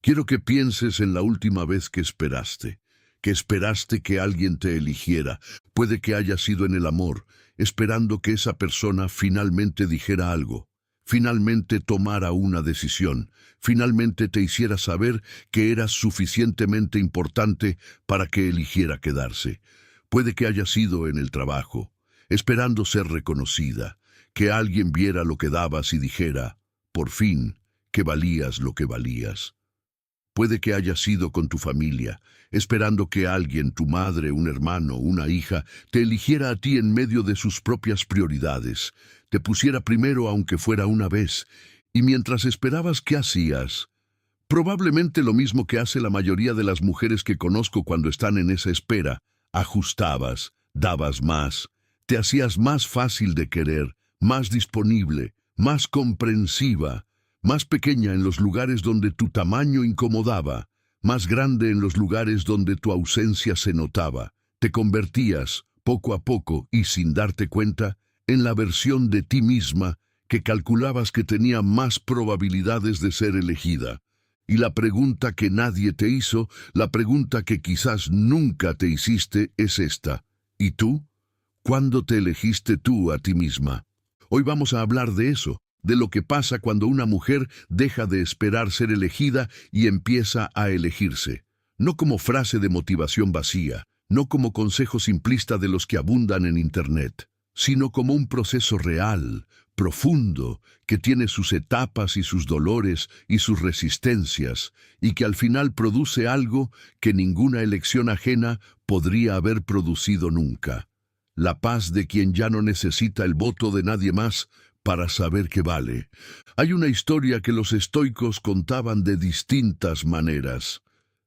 Quiero que pienses en la última vez que esperaste que alguien te eligiera. Puede que haya sido en el amor, esperando que esa persona finalmente dijera algo, finalmente tomara una decisión, finalmente te hiciera saber que eras suficientemente importante para que eligiera quedarse. Puede que haya sido en el trabajo, esperando ser reconocida, que alguien viera lo que dabas y dijera, por fin, que valías lo que valías. Puede que haya sido con tu familia, esperando que alguien, tu madre, un hermano, una hija, te eligiera a ti en medio de sus propias prioridades, te pusiera primero aunque fuera una vez, y mientras esperabas, ¿qué hacías? Probablemente lo mismo que hace la mayoría de las mujeres que conozco cuando están en esa espera. Ajustabas, dabas más, te hacías más fácil de querer, más disponible, más comprensiva, más pequeña en los lugares donde tu tamaño incomodaba, más grande en los lugares donde tu ausencia se notaba. Te convertías, poco a poco y sin darte cuenta, en la versión de ti misma que calculabas que tenía más probabilidades de ser elegida. Y la pregunta que nadie te hizo, la pregunta que quizás nunca te hiciste, es esta. ¿Y tú? ¿Cuándo te elegiste tú a ti misma? Hoy vamos a hablar de eso, de lo que pasa cuando una mujer deja de esperar ser elegida y empieza a elegirse. No como frase de motivación vacía, no como consejo simplista de los que abundan en Internet, sino como un proceso real, profundo, que tiene sus etapas y sus dolores y sus resistencias, y que al final produce algo que ninguna elección ajena podría haber producido nunca. La paz de quien ya no necesita el voto de nadie más para saber que vale. Hay una historia que los estoicos contaban de distintas maneras.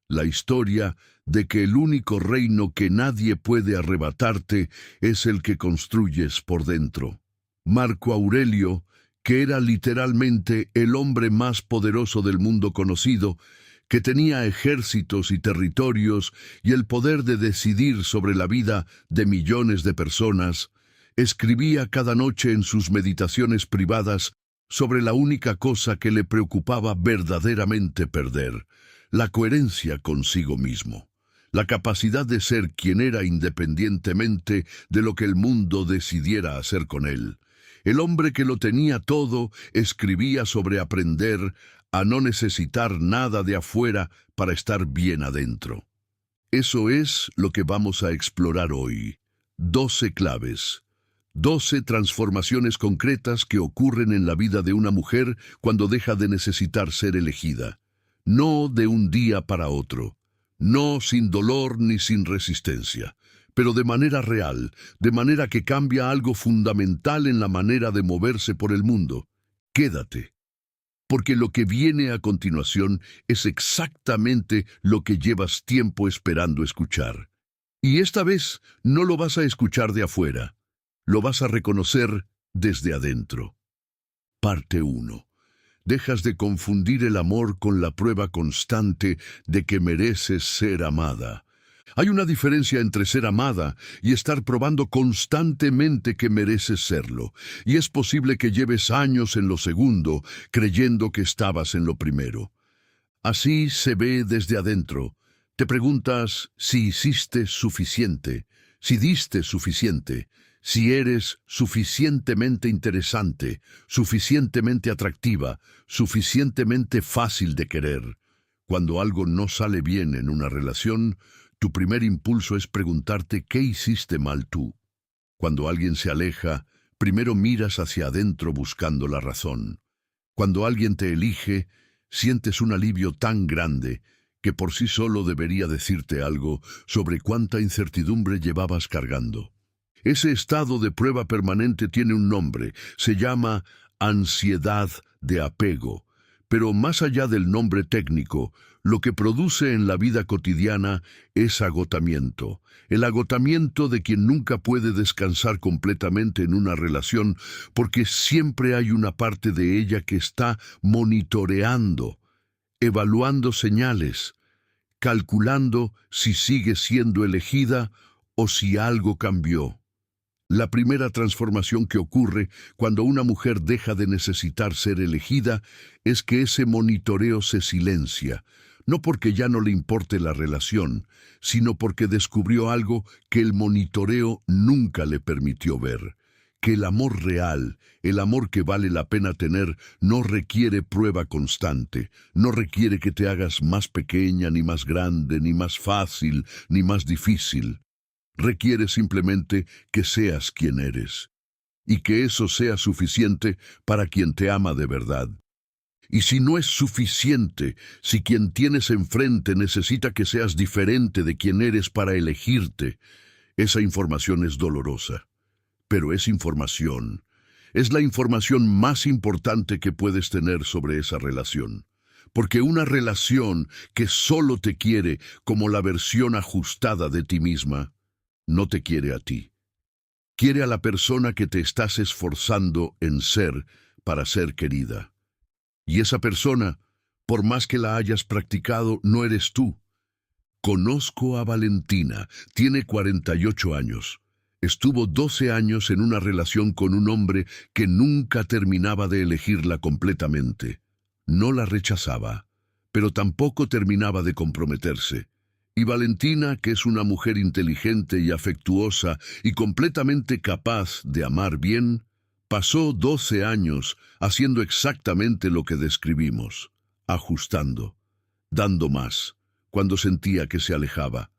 La historia de que el único reino que nadie puede arrebatarte es el que construyes por dentro. Marco Aurelio, que era literalmente el hombre más poderoso del mundo conocido, que tenía ejércitos y territorios y el poder de decidir sobre la vida de millones de personas, escribía cada noche en sus meditaciones privadas sobre la única cosa que le preocupaba verdaderamente perder: la coherencia consigo mismo, la capacidad de ser quien era independientemente de lo que el mundo decidiera hacer con él. El hombre que lo tenía todo escribía sobre aprender a no necesitar nada de afuera para estar bien adentro. Eso es lo que vamos a explorar hoy. 12 claves. 12 transformaciones concretas que ocurren en la vida de una mujer cuando deja de necesitar ser elegida. No de un día para otro, no sin dolor ni sin resistencia, pero de manera real, de manera que cambia algo fundamental en la manera de moverse por el mundo. Quédate, porque lo que viene a continuación es exactamente lo que llevas tiempo esperando escuchar. Y esta vez no lo vas a escuchar de afuera, lo vas a reconocer desde adentro. Parte 1. Dejas de confundir el amor con la prueba constante de que mereces ser amada. Hay una diferencia entre ser amada y estar probando constantemente que mereces serlo, y es posible que lleves años en lo segundo, creyendo que estabas en lo primero. Así se ve desde adentro. Te preguntas si hiciste suficiente, si diste suficiente, si eres suficientemente interesante, suficientemente atractiva, suficientemente fácil de querer. Cuando algo no sale bien en una relación, tu primer impulso es preguntarte qué hiciste mal tú. Cuando alguien se aleja, primero miras hacia adentro buscando la razón. Cuando alguien te elige, sientes un alivio tan grande que por sí solo debería decirte algo sobre cuánta incertidumbre llevabas cargando. Ese estado de prueba permanente tiene un nombre, se llama ansiedad de apego. Pero más allá del nombre técnico, lo que produce en la vida cotidiana es agotamiento. El agotamiento de quien nunca puede descansar completamente en una relación porque siempre hay una parte de ella que está monitoreando, evaluando señales, calculando si sigue siendo elegida o si algo cambió. La primera transformación que ocurre cuando una mujer deja de necesitar ser elegida es que ese monitoreo se silencia. no porque ya no le importe la relación, sino porque descubrió algo que el monitoreo nunca le permitió ver, que el amor real, el amor que vale la pena tener, no requiere prueba constante, no requiere que te hagas más pequeña, ni más grande, ni más fácil, ni más difícil. Requiere simplemente que seas quien eres, y que eso sea suficiente para quien te ama de verdad. Y si no es suficiente, si quien tienes enfrente necesita que seas diferente de quien eres para elegirte, esa información es dolorosa. Pero es información. Es la información más importante que puedes tener sobre esa relación. Porque una relación que solo te quiere como la versión ajustada de ti misma, no te quiere a ti. Quiere a la persona que te estás esforzando en ser para ser querida. Y esa persona, por más que la hayas practicado, no eres tú. Conozco a Valentina, tiene 48 años. Estuvo 12 años en una relación con un hombre que nunca terminaba de elegirla completamente. No la rechazaba, pero tampoco terminaba de comprometerse. Y Valentina, que es una mujer inteligente y afectuosa y completamente capaz de amar bien, pasó 12 años haciendo exactamente lo que describimos, ajustando, dando más, cuando sentía que se alejaba,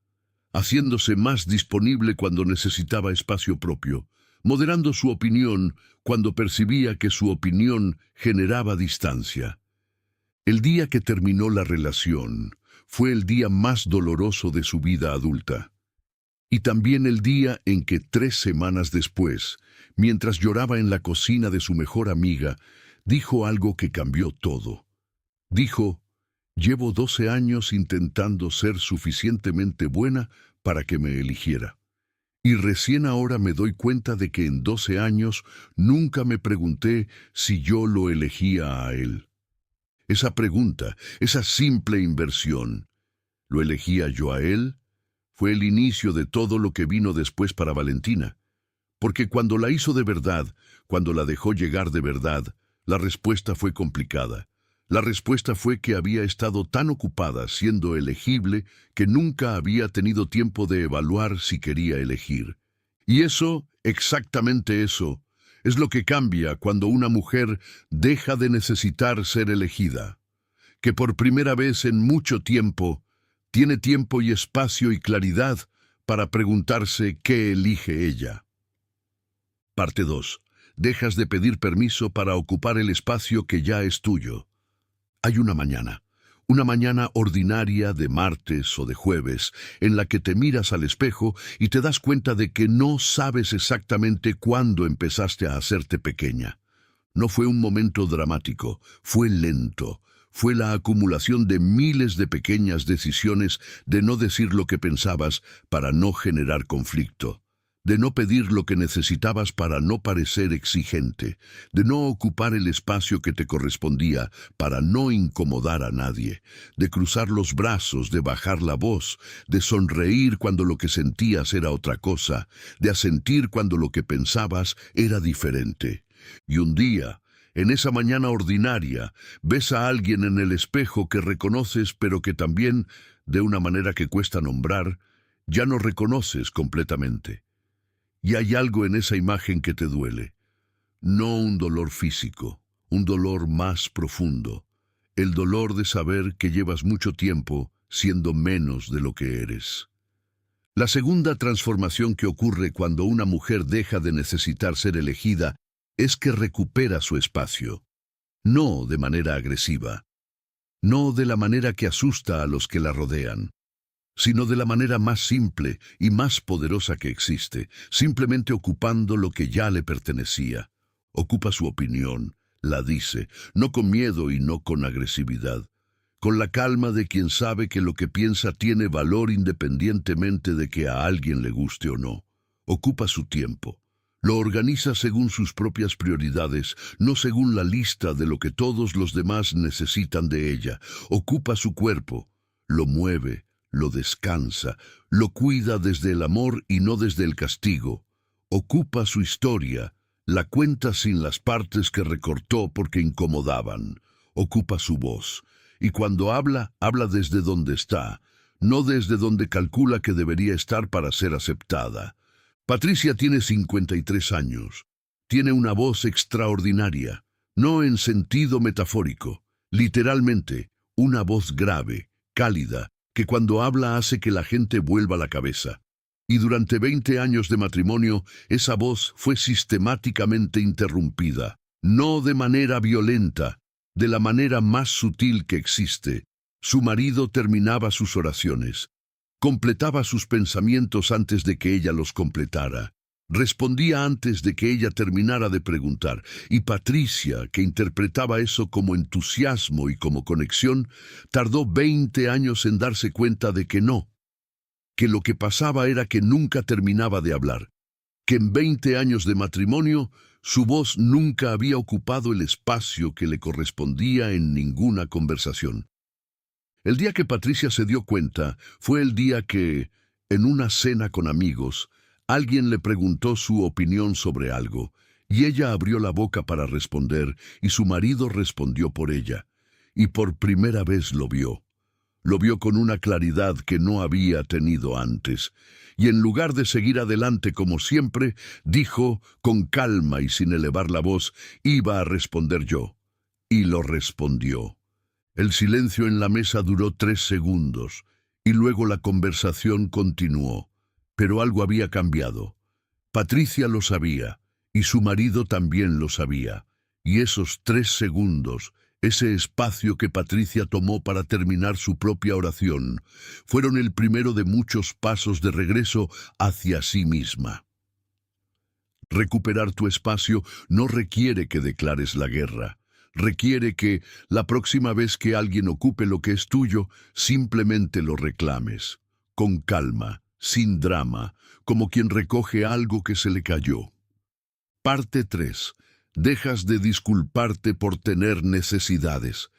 haciéndose más disponible cuando necesitaba espacio propio, moderando su opinión cuando percibía que su opinión generaba distancia. El día que terminó la relación fue el día más doloroso de su vida adulta. Y también el día en que 3 semanas después, mientras lloraba en la cocina de su mejor amiga, dijo algo que cambió todo. Dijo: «Llevo 12 años intentando ser suficientemente buena para que me eligiera. Y recién ahora me doy cuenta de que en 12 años nunca me pregunté si yo lo elegía a él». Esa pregunta, esa simple inversión, ¿lo elegía yo a él?, fue el inicio de todo lo que vino después para Valentina. Porque cuando la hizo de verdad, cuando la dejó llegar de verdad, la respuesta fue complicada. La respuesta fue que había estado tan ocupada siendo elegible que nunca había tenido tiempo de evaluar si quería elegir. Y eso, exactamente eso, es lo que cambia cuando una mujer deja de necesitar ser elegida. Que por primera vez en mucho tiempo, tiene tiempo y espacio y claridad para preguntarse qué elige ella. Parte 2. Dejas de pedir permiso para ocupar el espacio que ya es tuyo. Hay una mañana ordinaria de martes o de jueves, en la que te miras al espejo y te das cuenta de que no sabes exactamente cuándo empezaste a hacerte pequeña. No fue un momento dramático, fue lento. Fue la acumulación de miles de pequeñas decisiones de no decir lo que pensabas para no generar conflicto, de no pedir lo que necesitabas para no parecer exigente, de no ocupar el espacio que te correspondía para no incomodar a nadie, de cruzar los brazos, de bajar la voz, de sonreír cuando lo que sentías era otra cosa, de asentir cuando lo que pensabas era diferente. Y un día, en esa mañana ordinaria, ves a alguien en el espejo que reconoces, pero que también, de una manera que cuesta nombrar, ya no reconoces completamente. Y hay algo en esa imagen que te duele. No un dolor físico, un dolor más profundo. El dolor de saber que llevas mucho tiempo siendo menos de lo que eres. La segunda transformación que ocurre cuando una mujer deja de necesitar ser elegida es que recupera su espacio. No de manera agresiva, no de la manera que asusta a los que la rodean, sino de la manera más simple y más poderosa que existe, simplemente ocupando lo que ya le pertenecía. Ocupa su opinión, la dice, no con miedo y no con agresividad, con la calma de quien sabe que lo que piensa tiene valor independientemente de que a alguien le guste o no. Ocupa su tiempo. Lo organiza según sus propias prioridades, no según la lista de lo que todos los demás necesitan de ella. Ocupa su cuerpo, lo mueve, lo descansa, lo cuida desde el amor y no desde el castigo. Ocupa su historia, la cuenta sin las partes que recortó porque incomodaban. Ocupa su voz, y cuando habla, habla desde donde está, no desde donde calcula que debería estar para ser aceptada. Patricia tiene 53 años. Tiene una voz extraordinaria, no en sentido metafórico, literalmente, una voz grave, cálida, que cuando habla hace que la gente vuelva la cabeza. Y durante 20 años de matrimonio, esa voz fue sistemáticamente interrumpida, no de manera violenta, de la manera más sutil que existe. Su marido terminaba sus oraciones, completaba sus pensamientos antes de que ella los completara, respondía antes de que ella terminara de preguntar, y Patricia, que interpretaba eso como entusiasmo y como conexión, tardó 20 años en darse cuenta de que no, que lo que pasaba era que nunca terminaba de hablar, que en 20 años de matrimonio su voz nunca había ocupado el espacio que le correspondía en ninguna conversación. El día que Patricia se dio cuenta fue el día que, en una cena con amigos, alguien le preguntó su opinión sobre algo, y ella abrió la boca para responder, y su marido respondió por ella, y por primera vez lo vio. Lo vio con una claridad que no había tenido antes, y en lugar de seguir adelante como siempre, dijo, con calma y sin elevar la voz, iba a responder yo. Y lo respondió. El silencio en la mesa duró 3 segundos, y luego la conversación continuó. Pero algo había cambiado. Patricia lo sabía, y su marido también lo sabía, y esos 3 segundos, ese espacio que Patricia tomó para terminar su propia oración, fueron el primero de muchos pasos de regreso hacia sí misma. Recuperar tu espacio no requiere que declares la guerra. Requiere que, la próxima vez que alguien ocupe lo que es tuyo, simplemente lo reclames, con calma, sin drama, como quien recoge algo que se le cayó. Parte 3. Dejas de disculparte por tener necesidades.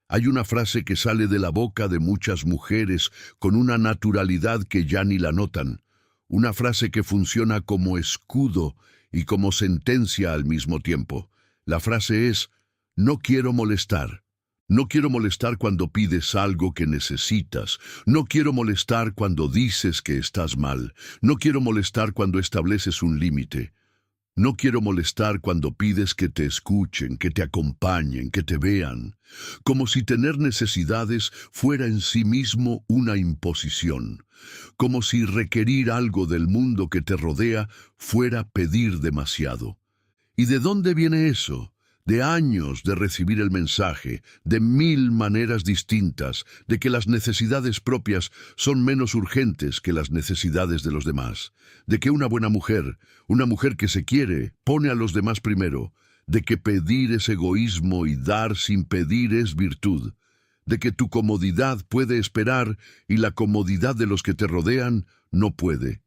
Hay una frase que sale de la boca de muchas mujeres con una naturalidad que ya ni la notan. Una frase que funciona como escudo y como sentencia al mismo tiempo. La frase es: no quiero molestar. No quiero molestar cuando pides algo que necesitas. No quiero molestar cuando dices que estás mal. No quiero molestar cuando estableces un límite. No quiero molestar cuando pides que te escuchen, que te acompañen, que te vean. Como si tener necesidades fuera en sí mismo una imposición. Como si requerir algo del mundo que te rodea fuera pedir demasiado. ¿Y de dónde viene eso? De años de recibir el mensaje, de 1000 maneras distintas, de que las necesidades propias son menos urgentes que las necesidades de los demás, de que una buena mujer, una mujer que se quiere, pone a los demás primero, de que pedir es egoísmo y dar sin pedir es virtud, de que tu comodidad puede esperar y la comodidad de los que te rodean no puede.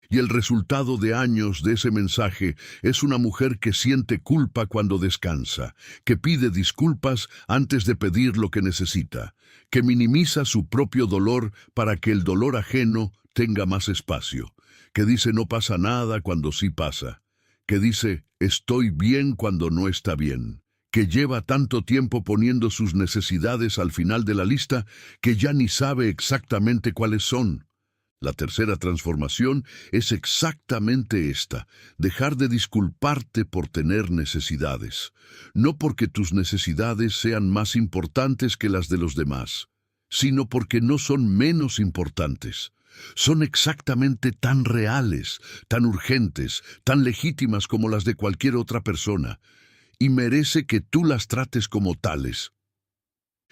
Y el resultado de años de ese mensaje es una mujer que siente culpa cuando descansa, que pide disculpas antes de pedir lo que necesita, que minimiza su propio dolor para que el dolor ajeno tenga más espacio, que dice no pasa nada cuando sí pasa, que dice estoy bien cuando no está bien, que lleva tanto tiempo poniendo sus necesidades al final de la lista que ya ni sabe exactamente cuáles son. La tercera transformación es exactamente esta: dejar de disculparte por tener necesidades, no porque tus necesidades sean más importantes que las de los demás, sino porque no son menos importantes. Son exactamente tan reales, tan urgentes, tan legítimas como las de cualquier otra persona, y merece que tú las trates como tales.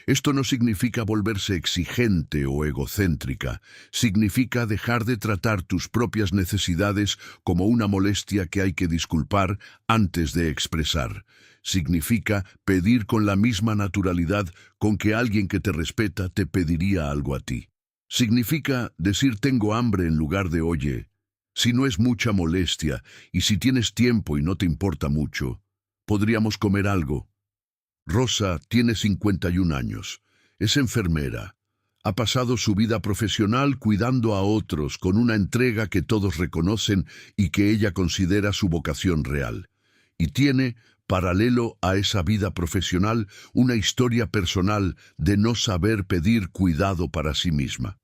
Esto no significa volverse exigente o egocéntrica, significa dejar de tratar tus propias necesidades como una molestia que hay que disculpar antes de expresar. Significa pedir con la misma naturalidad con que alguien que te respeta te pediría algo a ti. Significa decir tengo hambre en lugar de oye, si no es mucha molestia y si tienes tiempo y no te importa mucho, podríamos comer algo. Rosa tiene 51 años, es enfermera, ha pasado su vida profesional cuidando a otros con una entrega que todos reconocen y que ella considera su vocación real. Y tiene, paralelo a esa vida profesional, una historia personal de no saber pedir cuidado para sí misma.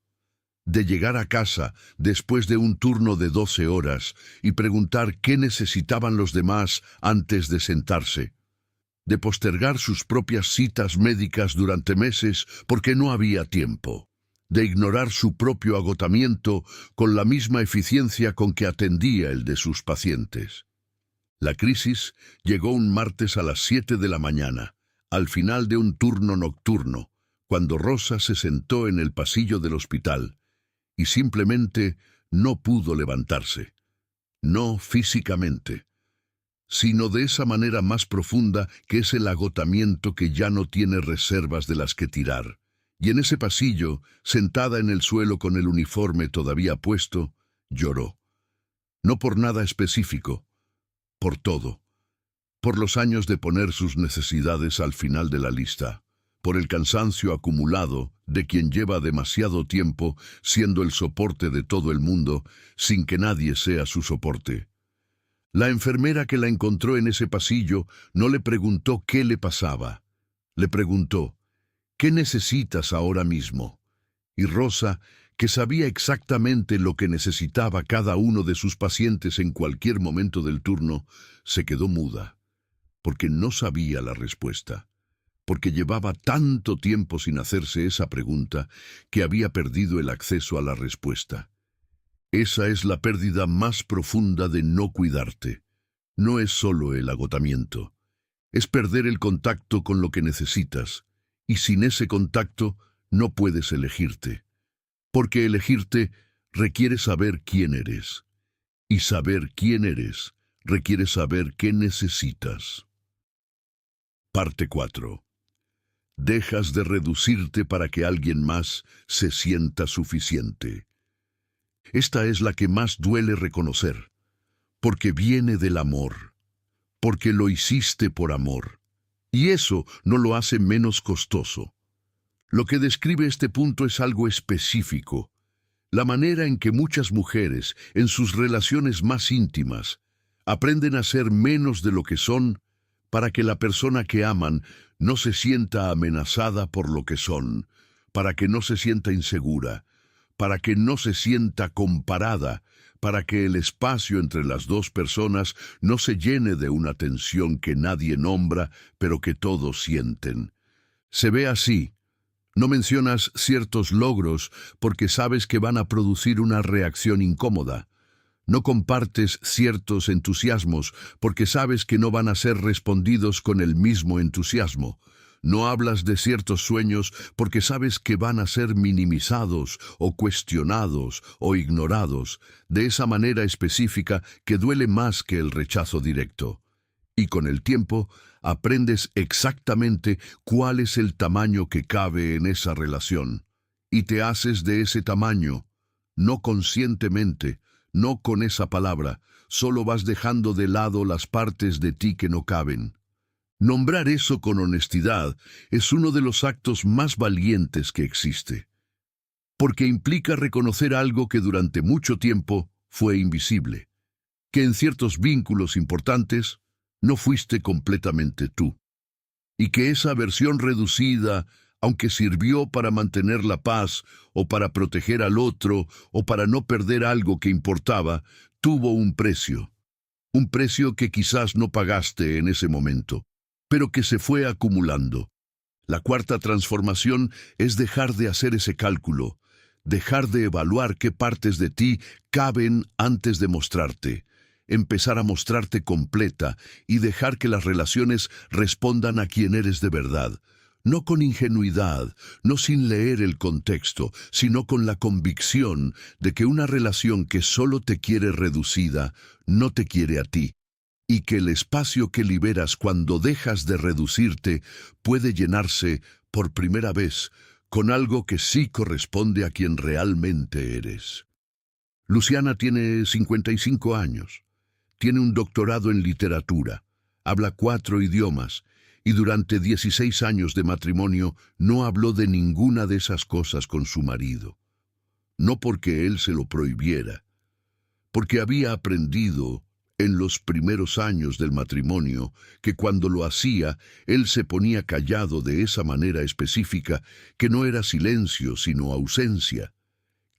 De llegar a casa después de un turno de 12 horas y preguntar qué necesitaban los demás antes de sentarse. De postergar sus propias citas médicas durante meses porque no había tiempo. De ignorar su propio agotamiento con la misma eficiencia con que atendía el de sus pacientes. La crisis llegó un martes a las 7 de la mañana, al final de un turno nocturno, cuando Rosa se sentó en el pasillo del hospital y simplemente no pudo levantarse. No físicamente, sino de esa manera más profunda que es el agotamiento que ya no tiene reservas de las que tirar. Y en ese pasillo, sentada en el suelo con el uniforme todavía puesto, lloró. No por nada específico, por todo. Por los años de poner sus necesidades al final de la lista. Por el cansancio acumulado de quien lleva demasiado tiempo siendo el soporte de todo el mundo sin que nadie sea su soporte. La enfermera que la encontró en ese pasillo no le preguntó qué le pasaba. Le preguntó, ¿qué necesitas ahora mismo? Y Rosa, que sabía exactamente lo que necesitaba cada uno de sus pacientes en cualquier momento del turno, se quedó muda, porque no sabía la respuesta, porque llevaba tanto tiempo sin hacerse esa pregunta que había perdido el acceso a la respuesta. Esa es la pérdida más profunda de no cuidarte. No es solo el agotamiento. Es perder el contacto con lo que necesitas, y sin ese contacto no puedes elegirte. Porque elegirte requiere saber quién eres. Y saber quién eres requiere saber qué necesitas. Parte 4. Dejas de reducirte para que alguien más se sienta suficiente. Esta es la que más duele reconocer, porque viene del amor, porque lo hiciste por amor, y eso no lo hace menos costoso. Lo que describe este punto es algo específico, la manera en que muchas mujeres, en sus relaciones más íntimas, aprenden a ser menos de lo que son para que la persona que aman no se sienta amenazada por lo que son, para que no se sienta insegura, para que no se sienta comparada, para que el espacio entre las dos personas no se llene de una tensión que nadie nombra, pero que todos sienten. Se ve así. No mencionas ciertos logros porque sabes que van a producir una reacción incómoda. No compartes ciertos entusiasmos porque sabes que no van a ser respondidos con el mismo entusiasmo. No hablas de ciertos sueños porque sabes que van a ser minimizados o cuestionados o ignorados de esa manera específica que duele más que el rechazo directo. Y con el tiempo aprendes exactamente cuál es el tamaño que cabe en esa relación. Y te haces de ese tamaño, no conscientemente, no con esa palabra, solo vas dejando de lado las partes de ti que no caben. Nombrar eso con honestidad es uno de los actos más valientes que existe, porque implica reconocer algo que durante mucho tiempo fue invisible, que en ciertos vínculos importantes no fuiste completamente tú, y que esa versión reducida, aunque sirvió para mantener la paz o para proteger al otro o para no perder algo que importaba, tuvo un precio que quizás no pagaste en ese momento, pero que se fue acumulando. La cuarta transformación es dejar de hacer ese cálculo, dejar de evaluar qué partes de ti caben antes de mostrarte, empezar a mostrarte completa y dejar que las relaciones respondan a quién eres de verdad, no con ingenuidad, no sin leer el contexto, sino con la convicción de que una relación que solo te quiere reducida, no te quiere a ti. Y que el espacio que liberas cuando dejas de reducirte puede llenarse, por primera vez, con algo que sí corresponde a quien realmente eres. Luciana tiene 55 años. Tiene un doctorado en literatura. Habla 4 idiomas. Y durante 16 años de matrimonio no habló de ninguna de esas cosas con su marido. No porque él se lo prohibiera. Porque había aprendido en los primeros años del matrimonio, que cuando lo hacía, él se ponía callado de esa manera específica, que no era silencio, sino ausencia,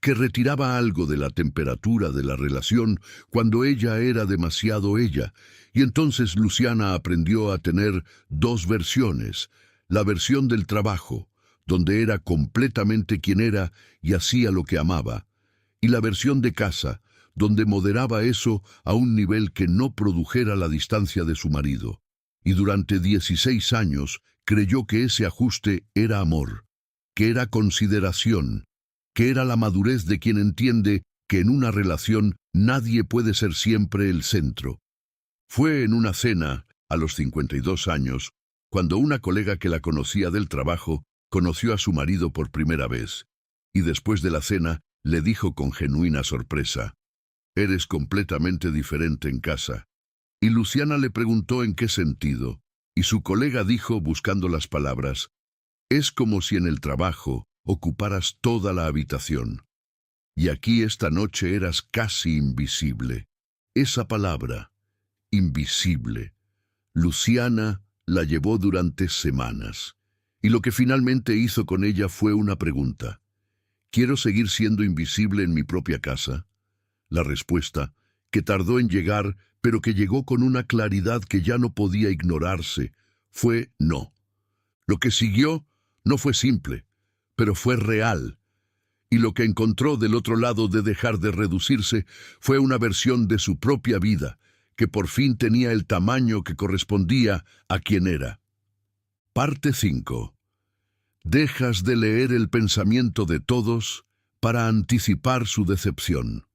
que retiraba algo de la temperatura de la relación cuando ella era demasiado ella, y entonces Luciana aprendió a tener dos versiones: la versión del trabajo, donde era completamente quien era y hacía lo que amaba, y la versión de casa, donde moderaba eso a un nivel que no produjera la distancia de su marido. Y durante 16 años creyó que ese ajuste era amor, que era consideración, que era la madurez de quien entiende que en una relación nadie puede ser siempre el centro. Fue en una cena, a los 52 años, cuando una colega que la conocía del trabajo conoció a su marido por primera vez, y después de la cena le dijo con genuina sorpresa: «Eres completamente diferente en casa». Y Luciana le preguntó en qué sentido, y su colega dijo, buscando las palabras: «Es como si en el trabajo ocuparas toda la habitación. Y aquí esta noche eras casi invisible». Esa palabra, invisible, Luciana la llevó durante semanas. Y lo que finalmente hizo con ella fue una pregunta: ¿quiero seguir siendo invisible en mi propia casa? La respuesta, que tardó en llegar, pero que llegó con una claridad que ya no podía ignorarse, fue no. Lo que siguió no fue simple, pero fue real. Y lo que encontró del otro lado de dejar de reducirse fue una versión de su propia vida, que por fin tenía el tamaño que correspondía a quien era. Parte 5. Dejas de leer el pensamiento de todos para anticipar su decepción.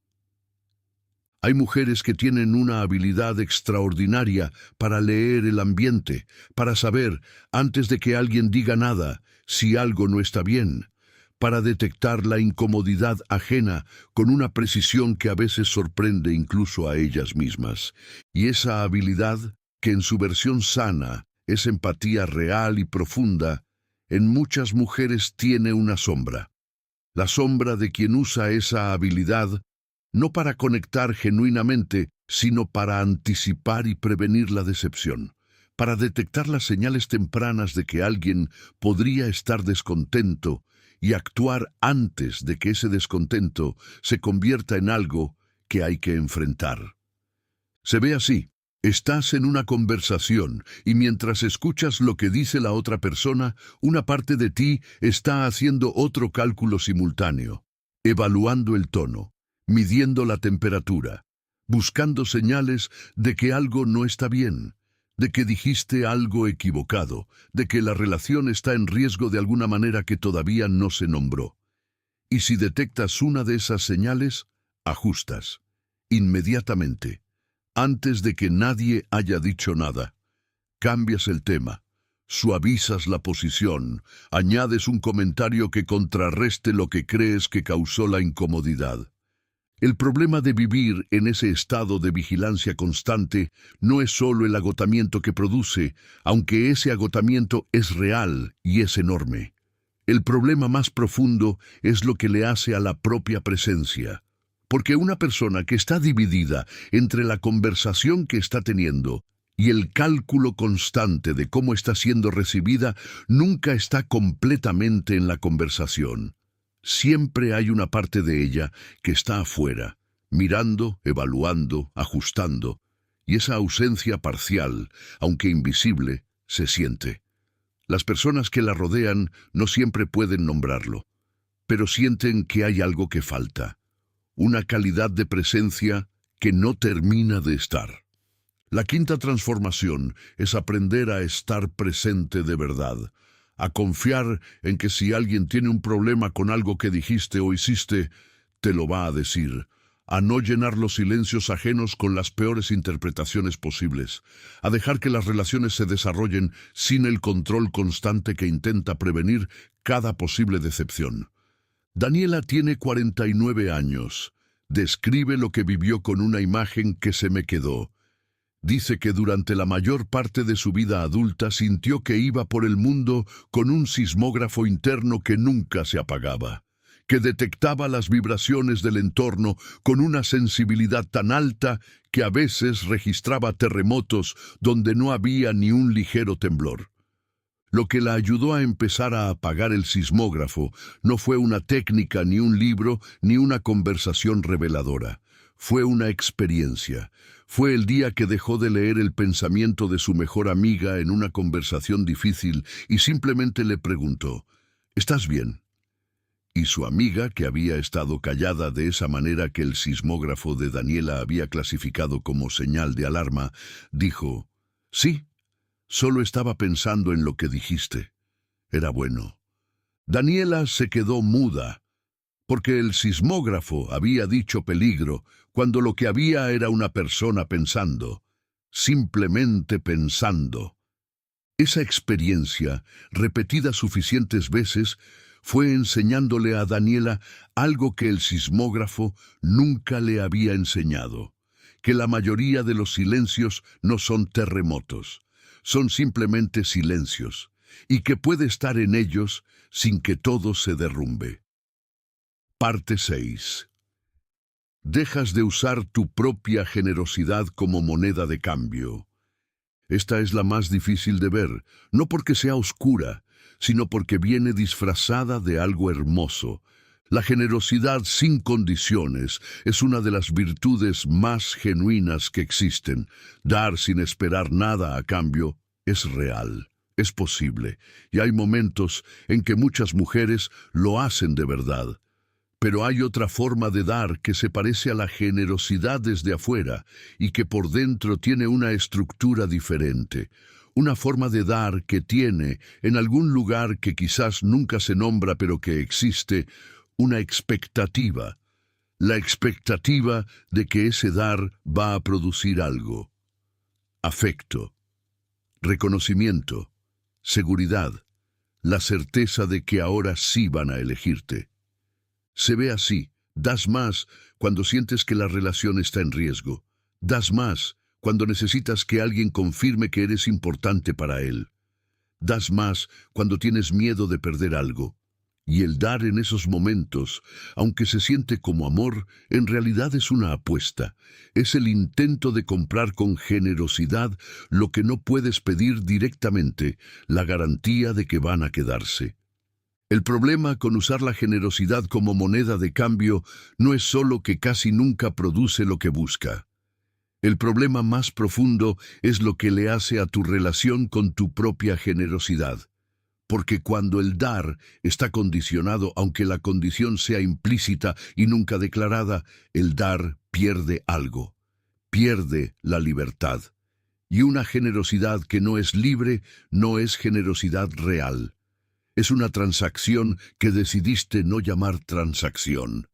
Hay mujeres que tienen una habilidad extraordinaria para leer el ambiente, para saber, antes de que alguien diga nada, si algo no está bien, para detectar la incomodidad ajena con una precisión que a veces sorprende incluso a ellas mismas. Y esa habilidad, que en su versión sana es empatía real y profunda, en muchas mujeres tiene una sombra. La sombra de quien usa esa habilidad no para conectar genuinamente, sino para anticipar y prevenir la decepción, para detectar las señales tempranas de que alguien podría estar descontento y actuar antes de que ese descontento se convierta en algo que hay que enfrentar. Se ve así: estás en una conversación y mientras escuchas lo que dice la otra persona, una parte de ti está haciendo otro cálculo simultáneo, evaluando el tono, midiendo la temperatura, buscando señales de que algo no está bien, de que dijiste algo equivocado, de que la relación está en riesgo de alguna manera que todavía no se nombró. Y si detectas una de esas señales, ajustas, inmediatamente, antes de que nadie haya dicho nada. Cambias el tema, suavizas la posición, añades un comentario que contrarreste lo que crees que causó la incomodidad. El problema de vivir en ese estado de vigilancia constante no es solo el agotamiento que produce, aunque ese agotamiento es real y es enorme. El problema más profundo es lo que le hace a la propia presencia. Porque una persona que está dividida entre la conversación que está teniendo y el cálculo constante de cómo está siendo recibida, nunca está completamente en la conversación. Siempre hay una parte de ella que está afuera, mirando, evaluando, ajustando, y esa ausencia parcial, aunque invisible, se siente. Las personas que la rodean no siempre pueden nombrarlo, pero sienten que hay algo que falta, una calidad de presencia que no termina de estar. La quinta transformación es aprender a estar presente de verdad, a confiar en que si alguien tiene un problema con algo que dijiste o hiciste, te lo va a decir, a no llenar los silencios ajenos con las peores interpretaciones posibles, a dejar que las relaciones se desarrollen sin el control constante que intenta prevenir cada posible decepción. Daniela tiene 49 años. Describe lo que vivió con una imagen que se me quedó. Dice que durante la mayor parte de su vida adulta sintió que iba por el mundo con un sismógrafo interno que nunca se apagaba, que detectaba las vibraciones del entorno con una sensibilidad tan alta que a veces registraba terremotos donde no había ni un ligero temblor. Lo que la ayudó a empezar a apagar el sismógrafo no fue una técnica, ni un libro, ni una conversación reveladora. Fue una experiencia. Fue el día que dejó de leer el pensamiento de su mejor amiga en una conversación difícil y simplemente le preguntó: ¿estás bien? Y su amiga, que había estado callada de esa manera que el sismógrafo de Daniela había clasificado como señal de alarma, dijo: sí, solo estaba pensando en lo que dijiste. Era bueno. Daniela se quedó muda, porque el sismógrafo había dicho peligro, cuando lo que había era una persona pensando, simplemente pensando. Esa experiencia, repetida suficientes veces, fue enseñándole a Daniela algo que el sismógrafo nunca le había enseñado: que la mayoría de los silencios no son terremotos, son simplemente silencios, y que puede estar en ellos sin que todo se derrumbe. Parte 6. Dejas de usar tu propia generosidad como moneda de cambio. Esta es la más difícil de ver, no porque sea oscura, sino porque viene disfrazada de algo hermoso. La generosidad sin condiciones es una de las virtudes más genuinas que existen. Dar sin esperar nada a cambio es real, es posible, y hay momentos en que muchas mujeres lo hacen de verdad. Pero hay otra forma de dar que se parece a la generosidad desde afuera y que por dentro tiene una estructura diferente. Una forma de dar que tiene, en algún lugar que quizás nunca se nombra pero que existe, una expectativa. La expectativa de que ese dar va a producir algo. Afecto, reconocimiento, seguridad, la certeza de que ahora sí van a elegirte. Se ve así: das más cuando sientes que la relación está en riesgo. Das más cuando necesitas que alguien confirme que eres importante para él. Das más cuando tienes miedo de perder algo. Y el dar en esos momentos, aunque se siente como amor, en realidad es una apuesta. Es el intento de comprar con generosidad lo que no puedes pedir directamente, la garantía de que van a quedarse. El problema con usar la generosidad como moneda de cambio no es solo que casi nunca produce lo que busca. El problema más profundo es lo que le hace a tu relación con tu propia generosidad. Porque cuando el dar está condicionado, aunque la condición sea implícita y nunca declarada, el dar pierde algo. Pierde la libertad. Y una generosidad que no es libre no es generosidad real. Es una transacción que decidiste no llamar transacción.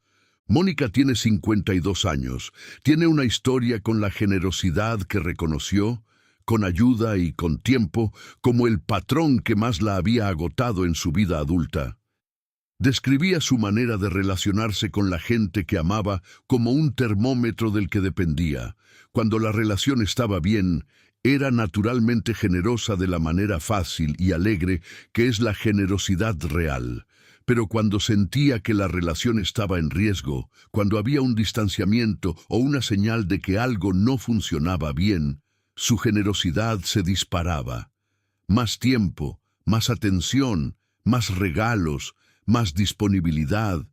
Mónica tiene 52 años. Tiene una historia con la generosidad que reconoció, con ayuda y con tiempo, como el patrón que más la había agotado en su vida adulta. Describía su manera de relacionarse con la gente que amaba como un termómetro del que dependía. Cuando la relación estaba bien, era naturalmente generosa de la manera fácil y alegre que es la generosidad real. Pero cuando sentía que la relación estaba en riesgo, cuando había un distanciamiento o una señal de que algo no funcionaba bien, su generosidad se disparaba. Más tiempo, más atención, más regalos, más disponibilidad,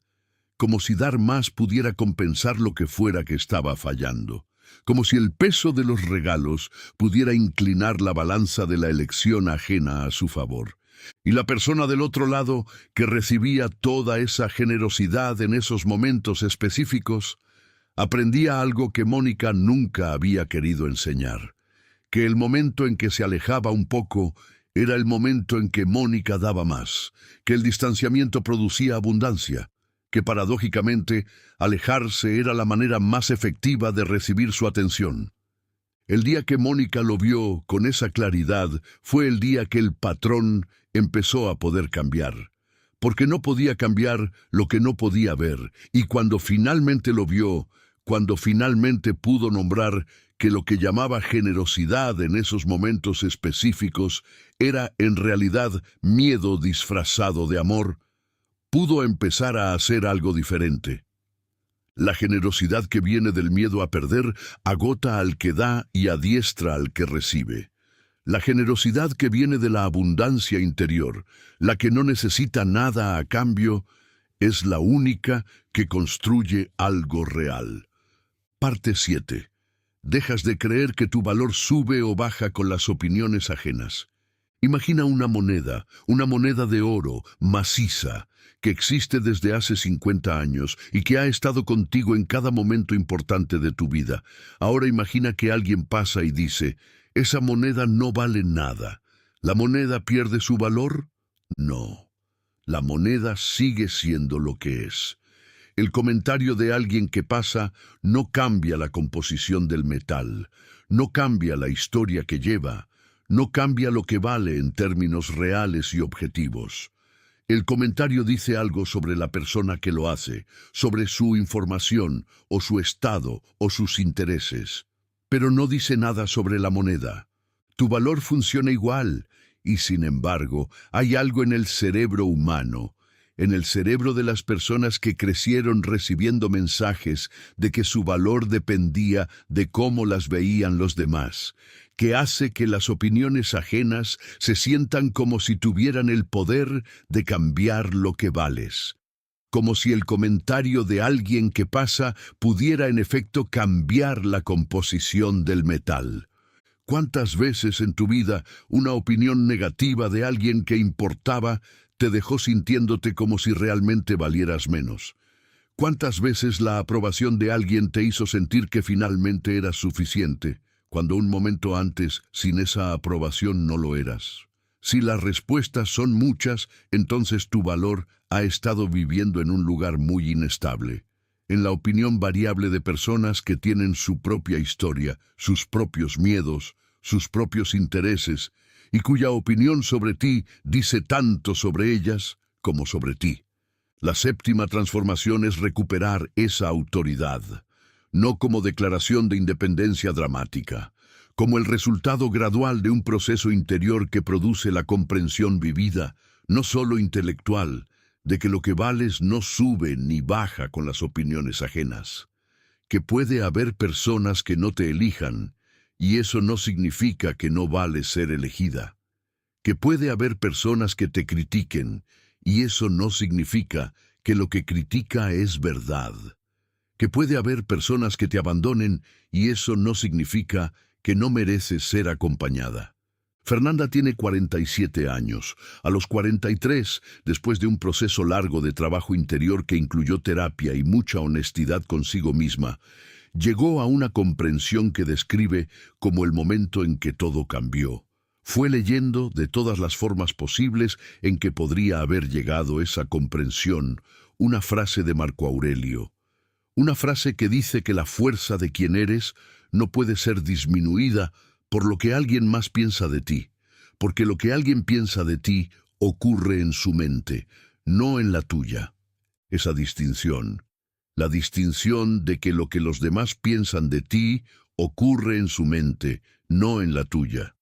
como si dar más pudiera compensar lo que fuera que estaba fallando. Como si el peso de los regalos pudiera inclinar la balanza de la elección ajena a su favor. Y la persona del otro lado, que recibía toda esa generosidad en esos momentos específicos, aprendía algo que Mónica nunca había querido enseñar: que el momento en que se alejaba un poco era el momento en que Mónica daba más, que el distanciamiento producía abundancia, que paradójicamente alejarse era la manera más efectiva de recibir su atención. El día que Mónica lo vio con esa claridad fue el día que el patrón empezó a poder cambiar, porque no podía cambiar lo que no podía ver, y cuando finalmente lo vio, cuando finalmente pudo nombrar que lo que llamaba generosidad en esos momentos específicos era en realidad miedo disfrazado de amor, pudo empezar a hacer algo diferente. La generosidad que viene del miedo a perder agota al que da y adiestra al que recibe. La generosidad que viene de la abundancia interior, la que no necesita nada a cambio, es la única que construye algo real. Parte 7. Dejas de creer que tu valor sube o baja con las opiniones ajenas. Imagina una moneda de oro, maciza, que existe desde hace 50 años y que ha estado contigo en cada momento importante de tu vida. Ahora imagina que alguien pasa y dice, esa moneda no vale nada. ¿La moneda pierde su valor? No. La moneda sigue siendo lo que es. El comentario de alguien que pasa no cambia la composición del metal, no cambia la historia que lleva, no cambia lo que vale en términos reales y objetivos. El comentario dice algo sobre la persona que lo hace, sobre su información, o su estado, o sus intereses. Pero no dice nada sobre la moneda. Tu valor funciona igual, y sin embargo, hay algo en el cerebro humano, en el cerebro de las personas que crecieron recibiendo mensajes de que su valor dependía de cómo las veían los demás, que hace que las opiniones ajenas se sientan como si tuvieran el poder de cambiar lo que vales. Como si el comentario de alguien que pasa pudiera en efecto cambiar la composición del metal. ¿Cuántas veces en tu vida una opinión negativa de alguien que importaba te dejó sintiéndote como si realmente valieras menos? ¿Cuántas veces la aprobación de alguien te hizo sentir que finalmente eras suficiente, cuando un momento antes, sin esa aprobación, no lo eras? Si las respuestas son muchas, entonces tu valor ha estado viviendo en un lugar muy inestable, en la opinión variable de personas que tienen su propia historia, sus propios miedos, sus propios intereses, y cuya opinión sobre ti dice tanto sobre ellas como sobre ti. La séptima transformación es recuperar esa autoridad, no como declaración de independencia dramática, como el resultado gradual de un proceso interior que produce la comprensión vivida, no solo intelectual, de que lo que vales no sube ni baja con las opiniones ajenas, que puede haber personas que no te elijan, y eso no significa que no vales ser elegida, que puede haber personas que te critiquen, y eso no significa que lo que critica es verdad, que puede haber personas que te abandonen, y eso no significa que no mereces ser acompañada. Fernanda tiene 47 años. A los 43, después de un proceso largo de trabajo interior que incluyó terapia y mucha honestidad consigo misma, llegó a una comprensión que describe como el momento en que todo cambió. Fue leyendo de todas las formas posibles en que podría haber llegado esa comprensión una frase de Marco Aurelio. Una frase que dice que la fuerza de quien eres no puede ser disminuida por lo que alguien más piensa de ti, porque lo que alguien piensa de ti ocurre en su mente, no en la tuya. Esa distinción, la distinción de que lo que los demás piensan de ti ocurre en su mente, no en la tuya,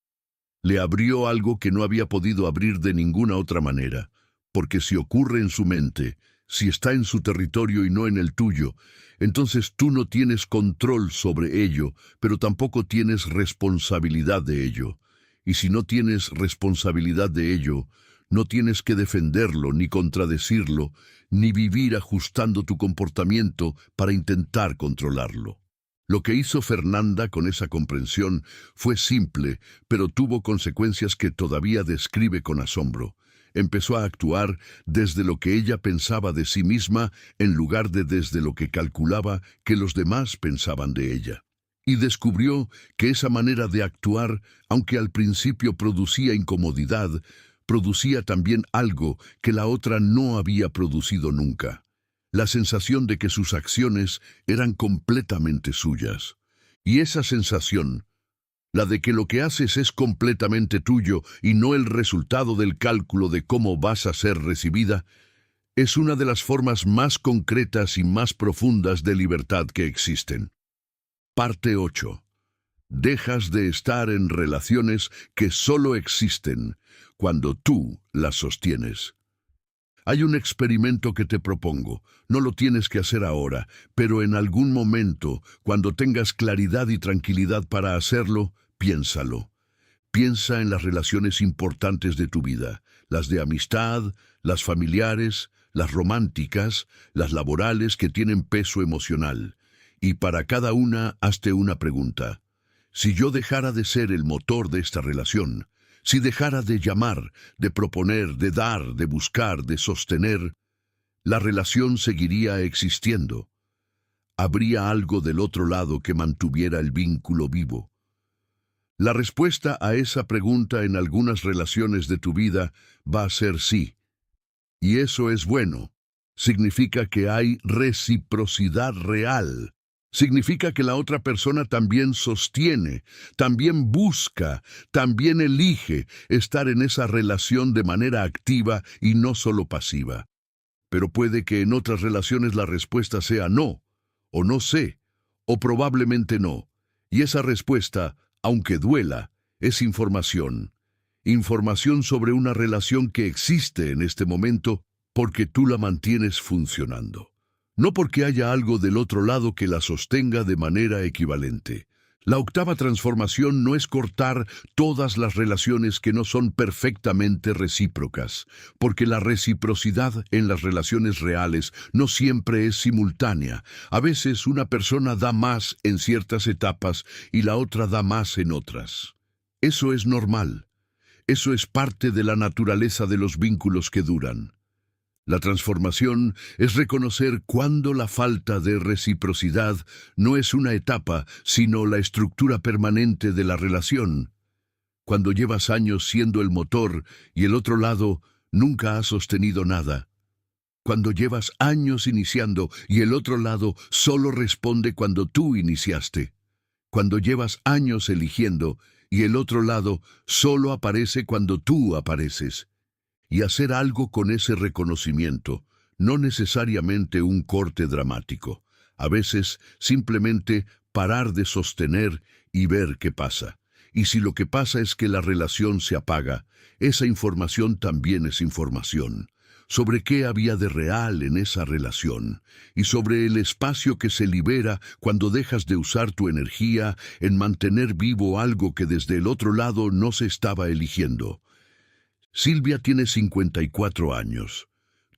le abrió algo que no había podido abrir de ninguna otra manera, porque si ocurre en su mente, si está en su territorio y no en el tuyo, entonces tú no tienes control sobre ello, pero tampoco tienes responsabilidad de ello. Y si no tienes responsabilidad de ello, no tienes que defenderlo, ni contradecirlo, ni vivir ajustando tu comportamiento para intentar controlarlo. Lo que hizo Fernanda con esa comprensión fue simple, pero tuvo consecuencias que todavía describe con asombro. Empezó a actuar desde lo que ella pensaba de sí misma en lugar de desde lo que calculaba que los demás pensaban de ella. Y descubrió que esa manera de actuar, aunque al principio producía incomodidad, producía también algo que la otra no había producido nunca: la sensación de que sus acciones eran completamente suyas. Y esa sensación, la de que lo que haces es completamente tuyo y no el resultado del cálculo de cómo vas a ser recibida, es una de las formas más concretas y más profundas de libertad que existen. Parte 8. Dejas de estar en relaciones que solo existen cuando tú las sostienes. Hay un experimento que te propongo. No lo tienes que hacer ahora, pero en algún momento, cuando tengas claridad y tranquilidad para hacerlo, piénsalo. Piensa en las relaciones importantes de tu vida, las de amistad, las familiares, las románticas, las laborales que tienen peso emocional. Y para cada una, hazte una pregunta. Si yo dejara de ser el motor de esta relación, si dejara de llamar, de proponer, de dar, de buscar, de sostener, ¿la relación seguiría existiendo? ¿Habría algo del otro lado que mantuviera el vínculo vivo? La respuesta a esa pregunta en algunas relaciones de tu vida va a ser sí. Y eso es bueno. Significa que hay reciprocidad real. Significa que la otra persona también sostiene, también busca, también elige estar en esa relación de manera activa y no solo pasiva. Pero puede que en otras relaciones la respuesta sea no, o no sé, o probablemente no. Y esa respuesta, aunque duela, es información. Información sobre una relación que existe en este momento porque tú la mantienes funcionando. No porque haya algo del otro lado que la sostenga de manera equivalente. La octava transformación no es cortar todas las relaciones que no son perfectamente recíprocas, porque la reciprocidad en las relaciones reales no siempre es simultánea. A veces una persona da más en ciertas etapas y la otra da más en otras. Eso es normal. Eso es parte de la naturaleza de los vínculos que duran. La transformación es reconocer cuándo la falta de reciprocidad no es una etapa, sino la estructura permanente de la relación. Cuando llevas años siendo el motor y el otro lado nunca ha sostenido nada. Cuando llevas años iniciando y el otro lado solo responde cuando tú iniciaste. Cuando llevas años eligiendo y el otro lado solo aparece cuando tú apareces. Y hacer algo con ese reconocimiento, no necesariamente un corte dramático. A veces simplemente parar de sostener y ver qué pasa. Y si lo que pasa es que la relación se apaga, esa información también es información. Sobre qué había de real en esa relación, y sobre el espacio que se libera cuando dejas de usar tu energía en mantener vivo algo que desde el otro lado no se estaba eligiendo. Silvia tiene 54 años.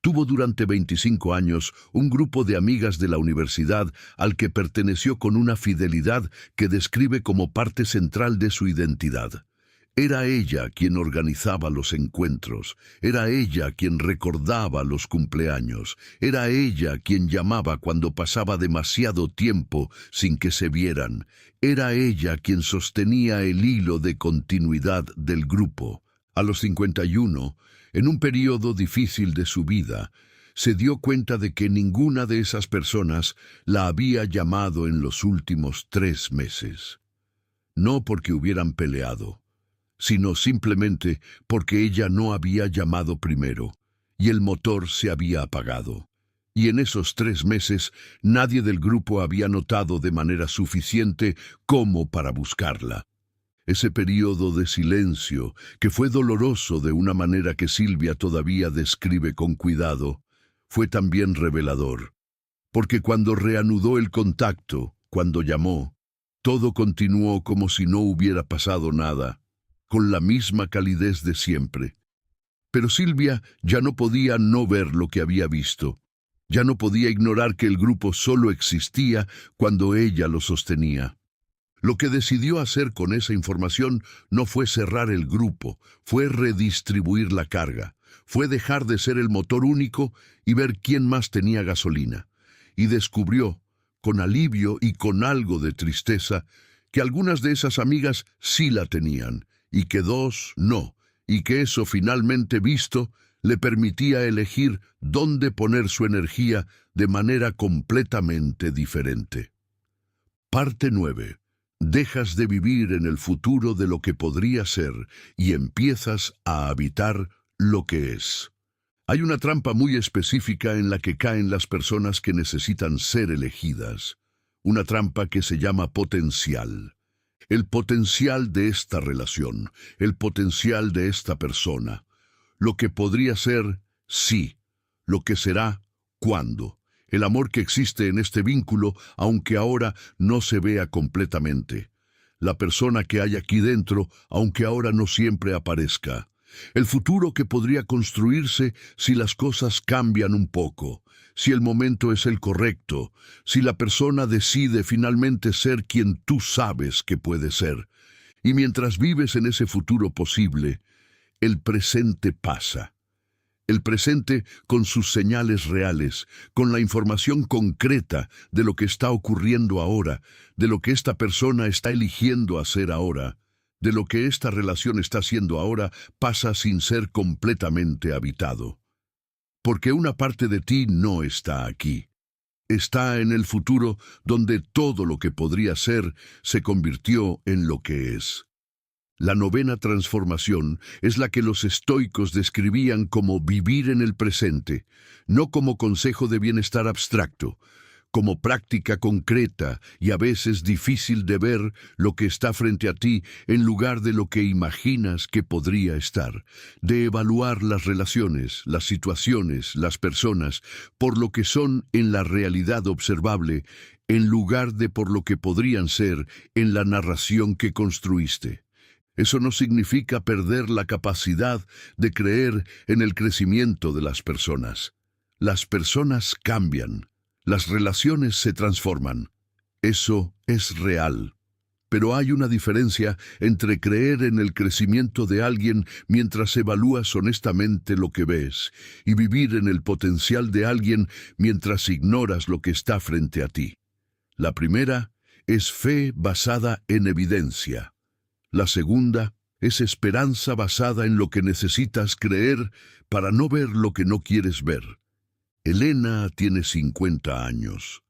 Tuvo durante 25 años un grupo de amigas de la universidad al que perteneció con una fidelidad que describe como parte central de su identidad. Era ella quien organizaba los encuentros, era ella quien recordaba los cumpleaños, era ella quien llamaba cuando pasaba demasiado tiempo sin que se vieran, era ella quien sostenía el hilo de continuidad del grupo. A los 51, en un periodo difícil de su vida, se dio cuenta de que ninguna de esas personas la había llamado en los últimos 3 meses. No porque hubieran peleado, sino simplemente porque ella no había llamado primero, y el motor se había apagado. Y en esos 3 meses nadie del grupo había notado de manera suficiente como para buscarla. Ese período de silencio, que fue doloroso de una manera que Silvia todavía describe con cuidado, fue también revelador, porque cuando reanudó el contacto, cuando llamó, todo continuó como si no hubiera pasado nada, con la misma calidez de siempre. Pero Silvia ya no podía no ver lo que había visto. Ya no podía ignorar que el grupo solo existía cuando ella lo sostenía. Lo que decidió hacer con esa información no fue cerrar el grupo, fue redistribuir la carga, fue dejar de ser el motor único y ver quién más tenía gasolina. Y descubrió, con alivio y con algo de tristeza, que algunas de esas amigas sí la tenían, y que 2 no, y que eso finalmente visto le permitía elegir dónde poner su energía de manera completamente diferente. Parte 9. Dejas de vivir en el futuro de lo que podría ser y empiezas a habitar lo que es. Hay una trampa muy específica en la que caen las personas que necesitan ser elegidas. Una trampa que se llama potencial. El potencial de esta relación, el potencial de esta persona. Lo que podría ser, sí. lo que será, cuándo. El amor que existe en este vínculo, aunque ahora no se vea completamente. La persona que hay aquí dentro, aunque ahora no siempre aparezca. El futuro que podría construirse si las cosas cambian un poco, si el momento es el correcto, si la persona decide finalmente ser quien tú sabes que puede ser. Y mientras vives en ese futuro posible, el presente pasa. El presente con sus señales reales, con la información concreta de lo que está ocurriendo ahora, de lo que esta persona está eligiendo hacer ahora, de lo que esta relación está haciendo ahora, pasa sin ser completamente habitado. Porque una parte de ti no está aquí. Está en el futuro donde todo lo que podría ser se convirtió en lo que es. La novena transformación es la que los estoicos describían como vivir en el presente, no como consejo de bienestar abstracto, como práctica concreta y a veces difícil de ver lo que está frente a ti en lugar de lo que imaginas que podría estar, de evaluar las relaciones, las situaciones, las personas, por lo que son en la realidad observable, en lugar de por lo que podrían ser en la narración que construiste. Eso no significa perder la capacidad de creer en el crecimiento de las personas. Las personas cambian. Las relaciones se transforman. Eso es real. Pero hay una diferencia entre creer en el crecimiento de alguien mientras evalúas honestamente lo que ves y vivir en el potencial de alguien mientras ignoras lo que está frente a ti. La primera es fe basada en evidencia. La segunda es esperanza basada en lo que necesitas creer para no ver lo que no quieres ver. Elena tiene 50 años.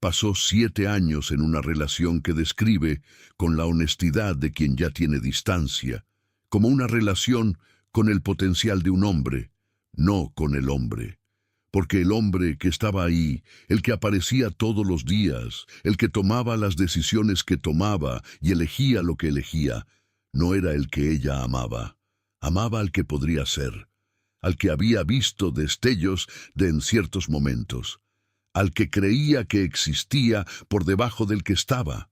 Pasó 7 años en una relación que describe, con la honestidad de quien ya tiene distancia, como una relación con el potencial de un hombre, no con el hombre. Porque el hombre que estaba ahí, el que aparecía todos los días, el que tomaba las decisiones que tomaba y elegía lo que elegía, no era el que ella amaba. Amaba al que podría ser, al que había visto destellos de en ciertos momentos, al que creía que existía por debajo del que estaba.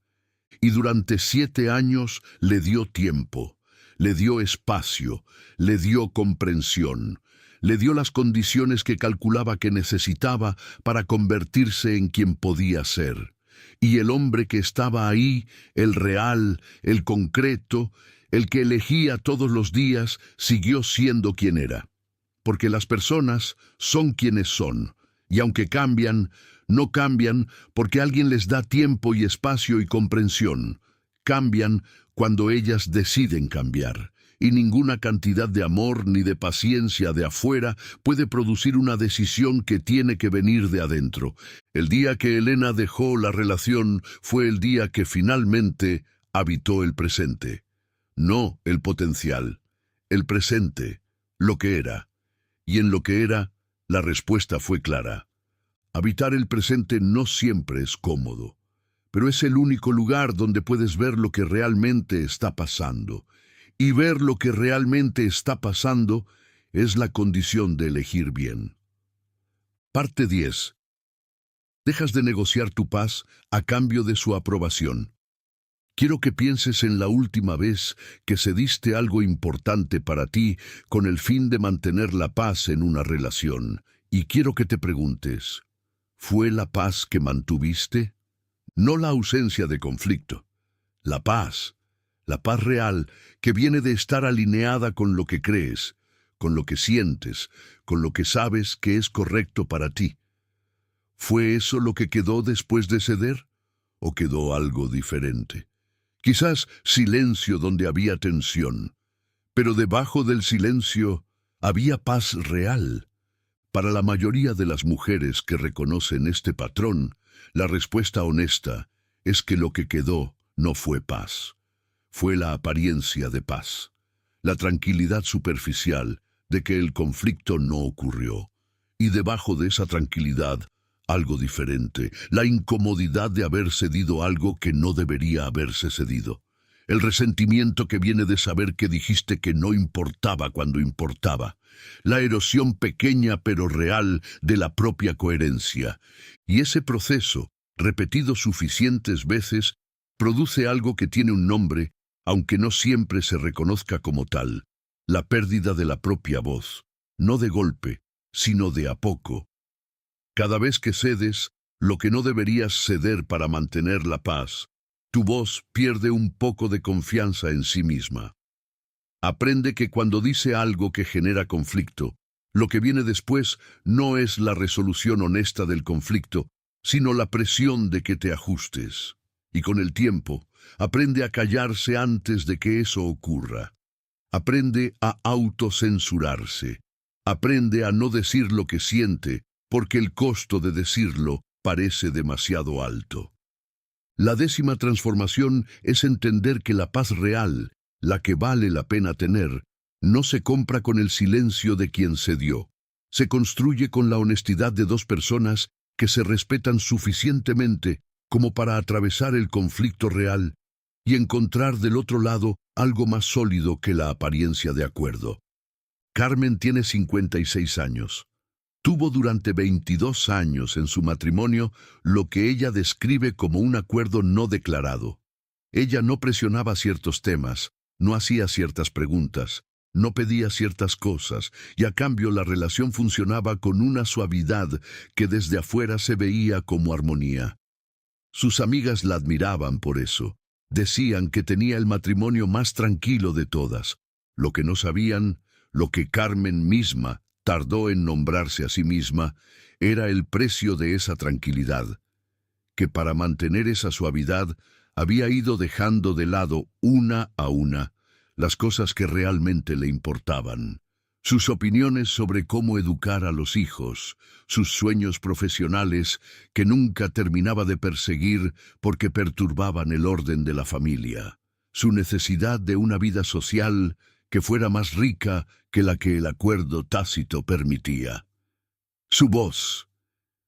Y durante 7 años le dio tiempo, le dio espacio, le dio comprensión, le dio las condiciones que calculaba que necesitaba para convertirse en quien podía ser. Y el hombre que estaba ahí, el real, el concreto, el que elegía todos los días, siguió siendo quien era. Porque las personas son quienes son, y aunque cambian, no cambian porque alguien les da tiempo y espacio y comprensión. Cambian cuando ellas deciden cambiar. Y ninguna cantidad de amor ni de paciencia de afuera puede producir una decisión que tiene que venir de adentro. El día que Elena dejó la relación fue el día que finalmente habitó el presente. No el potencial, el presente, lo que era. Y en lo que era, la respuesta fue clara. Habitar el presente no siempre es cómodo, pero es el único lugar donde puedes ver lo que realmente está pasando. Y ver lo que realmente está pasando es la condición de elegir bien. Parte 10. Dejas de negociar tu paz a cambio de su aprobación. Quiero que pienses en la última vez que cediste algo importante para ti con el fin de mantener la paz en una relación. Y quiero que te preguntes, ¿fue la paz que mantuviste? No la ausencia de conflicto. La paz real que viene de estar alineada con lo que crees, con lo que sientes, con lo que sabes que es correcto para ti. ¿Fue eso lo que quedó después de ceder? ¿O quedó algo diferente? Quizás silencio donde había tensión, pero debajo del silencio había paz real. Para la mayoría de las mujeres que reconocen este patrón, la respuesta honesta es que lo que quedó no fue paz. Fue la apariencia de paz, la tranquilidad superficial de que el conflicto no ocurrió. Y debajo de esa tranquilidad, algo diferente, la incomodidad de haber cedido algo que no debería haberse cedido. El resentimiento que viene de saber que dijiste que no importaba cuando importaba. La erosión pequeña pero real de la propia coherencia. Y ese proceso, repetido suficientes veces, produce algo que tiene un nombre, aunque no siempre se reconozca como tal: la pérdida de la propia voz, no de golpe, sino de a poco. Cada vez que cedes lo que no deberías ceder para mantener la paz, tu voz pierde un poco de confianza en sí misma. Aprende que cuando dice algo que genera conflicto, lo que viene después no es la resolución honesta del conflicto, sino la presión de que te ajustes. Y con el tiempo, aprende a callarse antes de que eso ocurra. Aprende a autocensurarse. Aprende a no decir lo que siente, porque el costo de decirlo parece demasiado alto. La 10ª transformación es entender que la paz real, la que vale la pena tener, no se compra con el silencio de quien se dio. Se construye con la honestidad de dos personas que se respetan suficientemente como para atravesar el conflicto real y encontrar del otro lado algo más sólido que la apariencia de acuerdo. Carmen tiene 56 años. Tuvo durante 22 años en su matrimonio lo que ella describe como un acuerdo no declarado. Ella no presionaba ciertos temas, no hacía ciertas preguntas, no pedía ciertas cosas, y a cambio la relación funcionaba con una suavidad que desde afuera se veía como armonía. Sus amigas la admiraban por eso. Decían que tenía el matrimonio más tranquilo de todas. Lo que no sabían, lo que Carmen misma tardó en nombrarse a sí misma, era el precio de esa tranquilidad, que para mantener esa suavidad había ido dejando de lado una a una las cosas que realmente le importaban. Sus opiniones sobre cómo educar a los hijos, sus sueños profesionales que nunca terminaba de perseguir porque perturbaban el orden de la familia, su necesidad de una vida social que fuera más rica que la que el acuerdo tácito permitía. Su voz.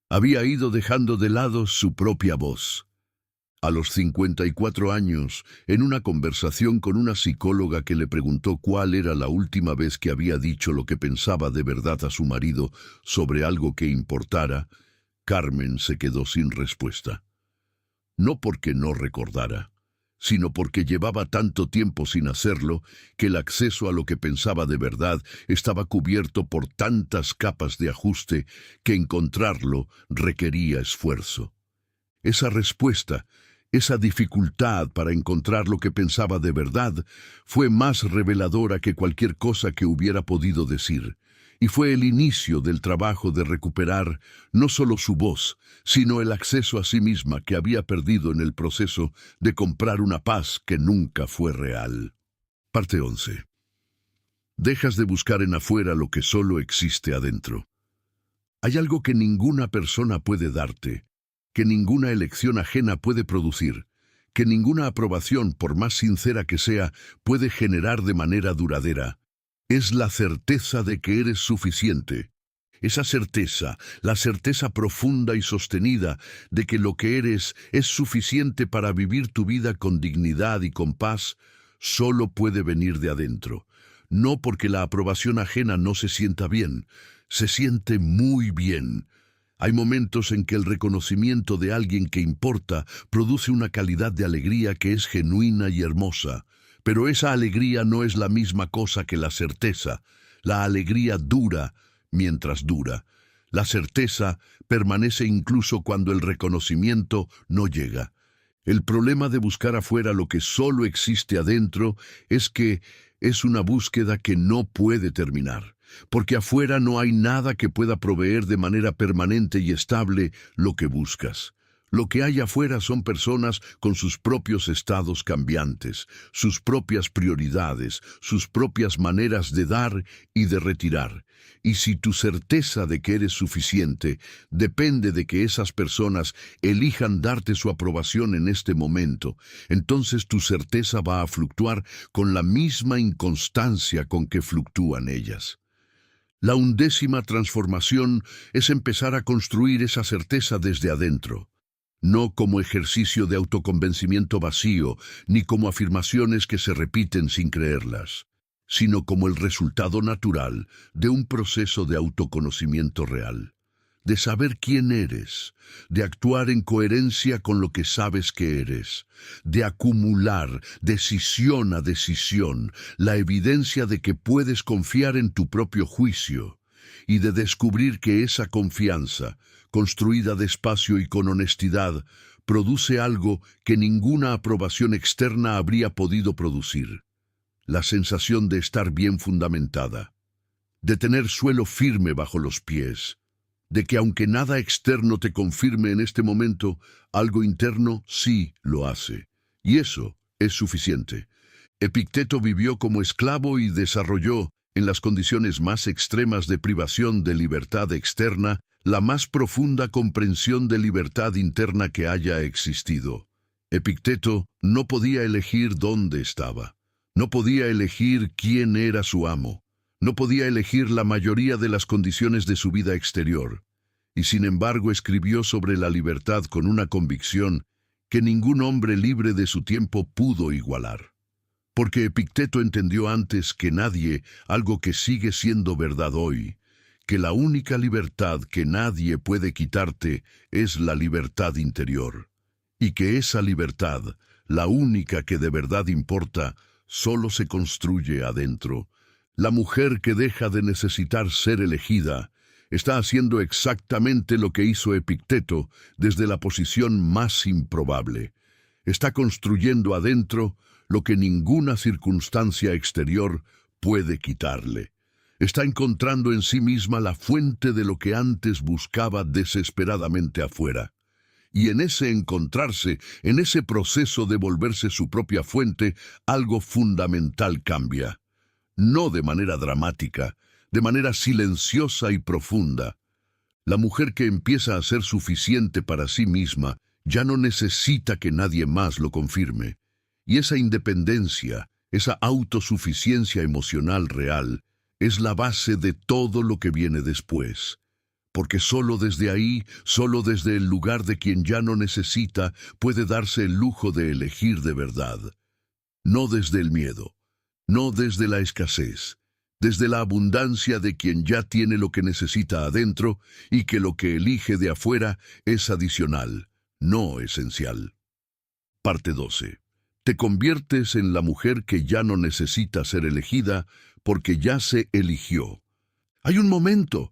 Había ido dejando de lado su propia voz. A los 54 años, en una conversación con una psicóloga que le preguntó cuál era la última vez que había dicho lo que pensaba de verdad a su marido sobre algo que importara, Carmen se quedó sin respuesta. No porque no recordara, sino porque llevaba tanto tiempo sin hacerlo que el acceso a lo que pensaba de verdad estaba cubierto por tantas capas de ajuste que encontrarlo requería esfuerzo. Esa respuesta, esa dificultad para encontrar lo que pensaba de verdad, fue más reveladora que cualquier cosa que hubiera podido decir, y fue el inicio del trabajo de recuperar no solo su voz, sino el acceso a sí misma que había perdido en el proceso de comprar una paz que nunca fue real. Parte 11. Dejas de buscar en afuera lo que solo existe adentro. Hay algo que ninguna persona puede darte, que ninguna elección ajena puede producir, que ninguna aprobación, por más sincera que sea, puede generar de manera duradera. Es la certeza de que eres suficiente. Esa certeza, la certeza profunda y sostenida de que lo que eres es suficiente para vivir tu vida con dignidad y con paz, solo puede venir de adentro. No porque la aprobación ajena no se sienta bien, se siente muy bien. Hay momentos en que el reconocimiento de alguien que importa produce una calidad de alegría que es genuina y hermosa. Pero esa alegría no es la misma cosa que la certeza. La alegría dura mientras dura. La certeza permanece incluso cuando el reconocimiento no llega. El problema de buscar afuera lo que solo existe adentro es que es una búsqueda que no puede terminar, porque afuera no hay nada que pueda proveer de manera permanente y estable lo que buscas. Lo que hay afuera son personas con sus propios estados cambiantes, sus propias prioridades, sus propias maneras de dar y de retirar. Y si tu certeza de que eres suficiente depende de que esas personas elijan darte su aprobación en este momento, entonces tu certeza va a fluctuar con la misma inconstancia con que fluctúan ellas. La 11ª transformación es empezar a construir esa certeza desde adentro. no como ejercicio de autoconvencimiento vacío, ni como afirmaciones que se repiten sin creerlas, sino como el resultado natural de un proceso de autoconocimiento real, de saber quién eres, de actuar en coherencia con lo que sabes que eres, de acumular, decisión a decisión, la evidencia de que puedes confiar en tu propio juicio, y de descubrir que esa confianza, construida despacio y con honestidad, produce algo que ninguna aprobación externa habría podido producir: la sensación de estar bien fundamentada, de tener suelo firme bajo los pies, de que aunque nada externo te confirme en este momento, algo interno sí lo hace. Y eso es suficiente. Epicteto vivió como esclavo y desarrolló, en las condiciones más extremas de privación de libertad externa, la más profunda comprensión de libertad interna que haya existido. Epicteto no podía elegir dónde estaba. No podía elegir quién era su amo. No podía elegir la mayoría de las condiciones de su vida exterior. Y sin embargo escribió sobre la libertad con una convicción que ningún hombre libre de su tiempo pudo igualar. Porque Epicteto entendió antes que nadie algo que sigue siendo verdad hoy, que la única libertad que nadie puede quitarte es la libertad interior, y que esa libertad, la única que de verdad importa, solo se construye adentro. La mujer que deja de necesitar ser elegida está haciendo exactamente lo que hizo Epicteto desde la posición más improbable. Está construyendo adentro lo que ninguna circunstancia exterior puede quitarle. Está encontrando en sí misma la fuente de lo que antes buscaba desesperadamente afuera. Y en ese encontrarse, en ese proceso de volverse su propia fuente, algo fundamental cambia. No de manera dramática, de manera silenciosa y profunda. La mujer que empieza a ser suficiente para sí misma ya no necesita que nadie más lo confirme. Y esa independencia, esa autosuficiencia emocional real, es la base de todo lo que viene después. Porque solo desde ahí, solo desde el lugar de quien ya no necesita, puede darse el lujo de elegir de verdad. No desde el miedo, no desde la escasez, desde la abundancia de quien ya tiene lo que necesita adentro y que lo que elige de afuera es adicional, no esencial. Parte 12. Te conviertes en la mujer que ya no necesita ser elegida porque ya se eligió. Hay un momento